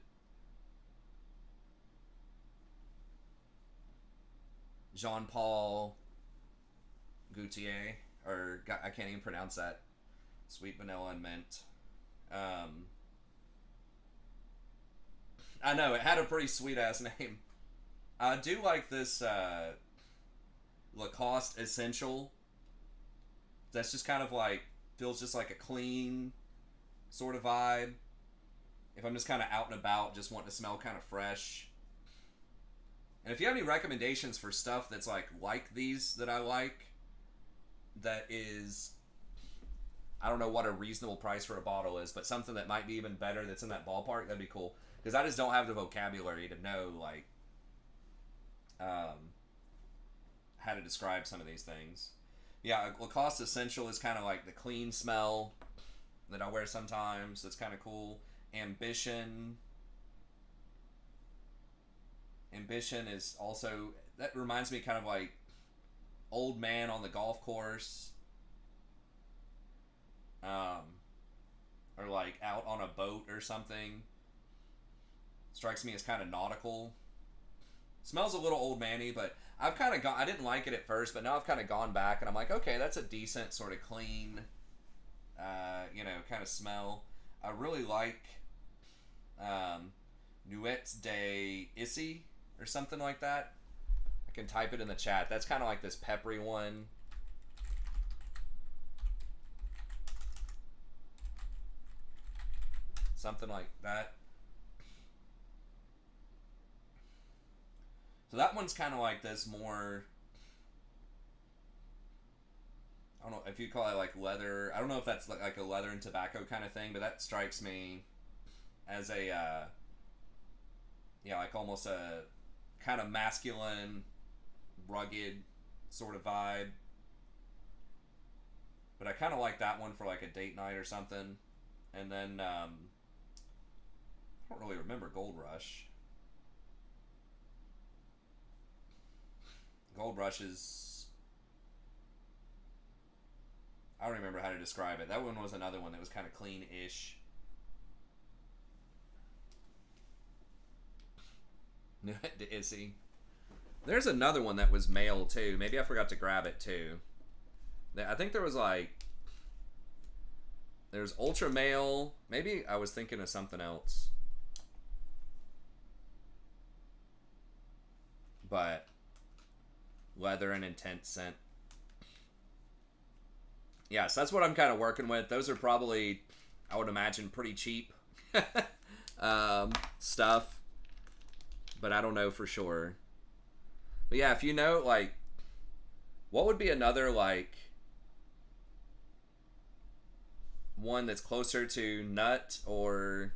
A: Jean-Paul Gaultier, or I can't even pronounce that. Sweet Vanilla and Mint. I know, it had a pretty sweet-ass name. I do like this Lacoste Essential. That's just kind of like, feels just like a clean sort of vibe. If I'm just kind of out and about, just want to smell kind of fresh. And if you have any recommendations for stuff that's like these that I like, that is, I don't know what a reasonable price for a bottle is, but something that might be even better that's in that ballpark, that'd be cool. Because I just don't have the vocabulary to know, like, how to describe some of these things. Yeah, Lacoste Essential is kind of like the clean smell that I wear sometimes. That's kind of cool. Ambition is also, that reminds me kind of like old man on the golf course, or like out on a boat or something. Strikes me as kind of nautical. Smells a little old manny, but I've kind of I didn't like it at first, but now I've kind of gone back and I'm like, okay, that's a decent sort of clean, kind of smell. I really like Nuits de Issy or something like that. I can type it in the chat. That's kind of like this peppery one. Something like that. So that one's kind of like this more, I don't know if you call it like leather. I don't know if that's like a leather and tobacco kind of thing, but that strikes me as a, like almost a kind of masculine, rugged sort of vibe. But I kind of like that one for like a date night or something. And then, I don't really remember Gold Rush. Gold Rush is, I don't remember how to describe it. That one was another one that was kind of clean-ish. The Issy. There's another one that was male too. Maybe I forgot to grab it too. I think there was like, there's Ultra Male. Maybe I was thinking of something else. But leather and intense scent. Yeah, so that's what I'm kind of working with. Those are probably, I would imagine, pretty cheap stuff. But I don't know for sure. But yeah, if you know, like, what would be another, like, one that's closer to Nut or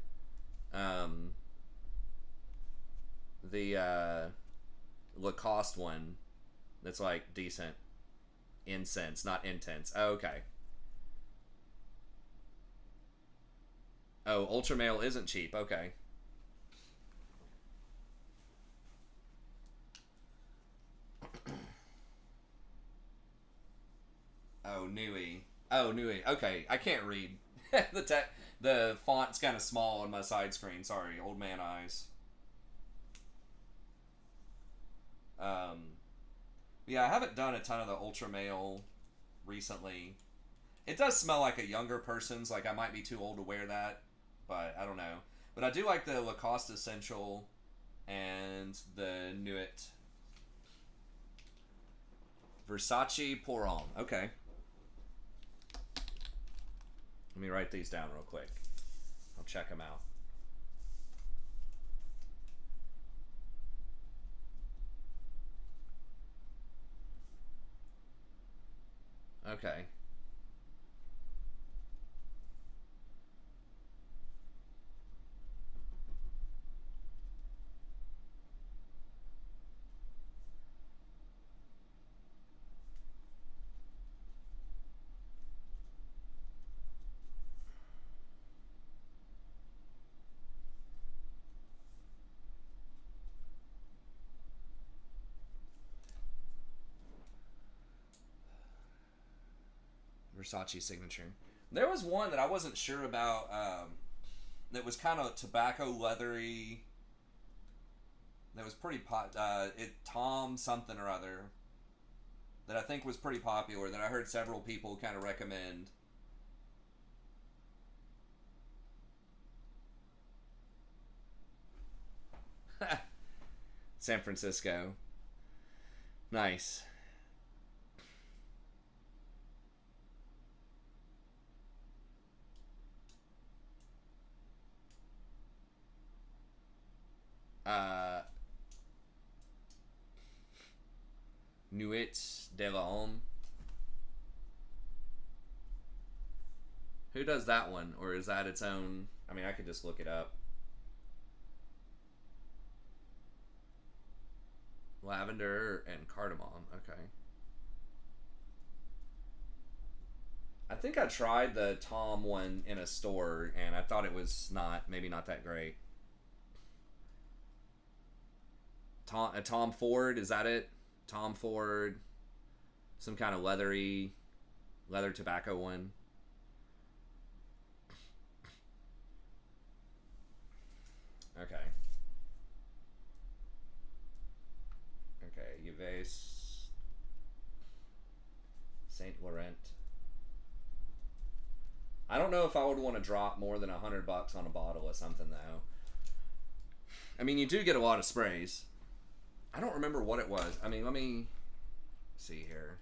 A: the Lacoste one that's, like, decent? Incense, not intense. Oh, okay. Oh, Ultra Male isn't cheap. Okay. Oh, Nui. Oh, Nui. Okay, I can't read. The font's kind of small on my side screen. Sorry, old man eyes. Yeah, I haven't done a ton of the Ultra Male recently. It does smell like a younger person's. Like, I might be too old to wear that, but I don't know. But I do like the Lacoste Essential and the Nuit. Versace Pour Homme. Okay. Let me write these down real quick. I'll check them out. Okay. Versace signature. There was one that I wasn't sure about that was kind of tobacco leathery. That was pretty Tom something or other that I think was pretty popular that I heard several people kind of recommend. San Francisco. Nice. Uh, Nuit de l'Homme. Who does that one? Or is that its own? I mean, I could just look it up. Lavender and cardamom. Okay. I think I tried the Tom one in a store, and I thought it was maybe not that great. Tom Ford, is that it? Tom Ford, some kind of leather tobacco one. Okay. Okay, Yves Saint Laurent. I don't know if I would want to drop more than $100 on a bottle of something though. I mean, you do get a lot of sprays. I don't remember what it was. I mean, let me see here.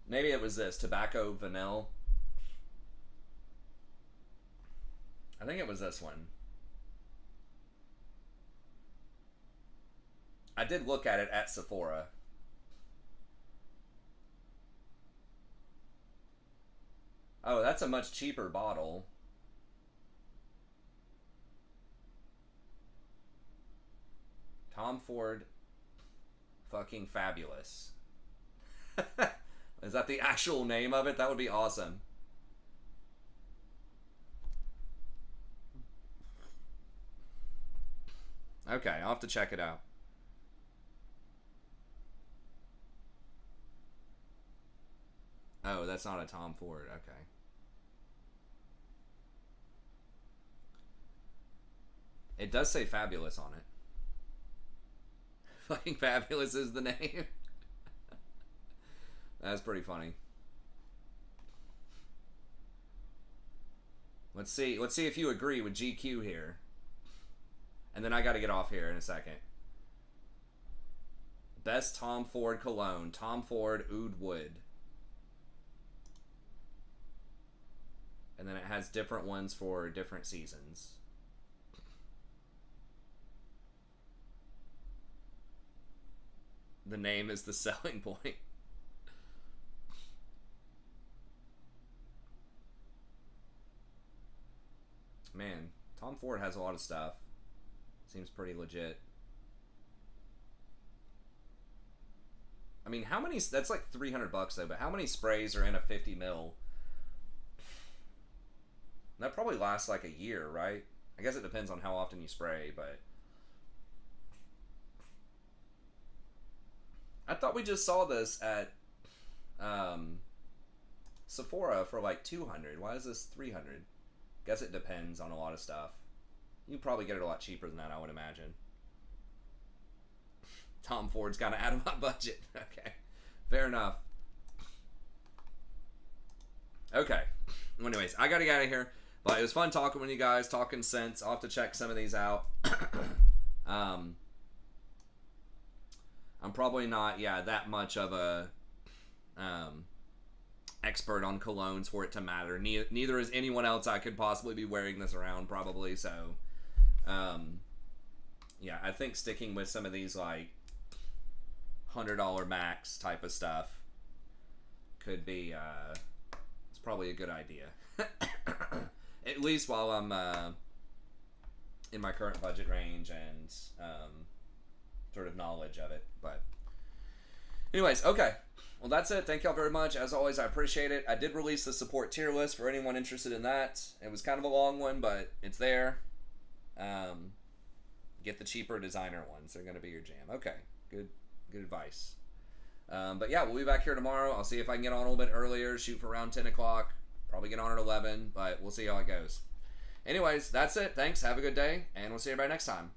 A: Maybe it was this tobacco vanilla. I think it was this one. I did look at it at Sephora. Oh, that's a much cheaper bottle. Tom Ford fucking fabulous. Is that the actual name of it? That would be awesome. Okay, I'll have to check it out. Oh, that's not a Tom Ford. Okay. It does say fabulous on it. Fucking fabulous is the name. That's pretty funny. Let's see if you agree with GQ here. And then I got to get off here in a second. Best Tom Ford cologne. Tom Ford Oud Wood. And then it has different ones for different seasons. The name is the selling point. Man, Tom Ford has a lot of stuff. Seems pretty legit. I mean, how many... That's like $300 though, but how many sprays are in a 50 ml? That probably lasts like a year, right? I guess it depends on how often you spray, but... I thought we just saw this at Sephora for like $200. Why is this $300? Guess it depends on a lot of stuff. You can probably get it a lot cheaper than that, I would imagine. Tom Ford's kind of out of my budget. Okay, fair enough. Okay. Anyways, I gotta get out of here. But it was fun talking with you guys, talking sense. I'll have to check some of these out. I'm probably not, that much of a expert on colognes for it to matter. Neither is anyone else I could possibly be wearing this around, probably. So, I think sticking with some of these like $100 max type of stuff could be it's probably a good idea. At least while I'm in my current budget range and sort of knowledge of it. But anyways, okay. Well, that's it. Thank y'all very much. As always, I appreciate it. I did release the support tier list for anyone interested in that. It was kind of a long one, but it's there. Get the cheaper designer ones. They're going to be your jam. Okay. Good advice. But yeah, we'll be back here tomorrow. I'll see if I can get on a little bit earlier, shoot for around 10 o'clock. Probably get on at 11, but we'll see how it goes. Anyways, that's it. Thanks. Have a good day, and we'll see everybody next time.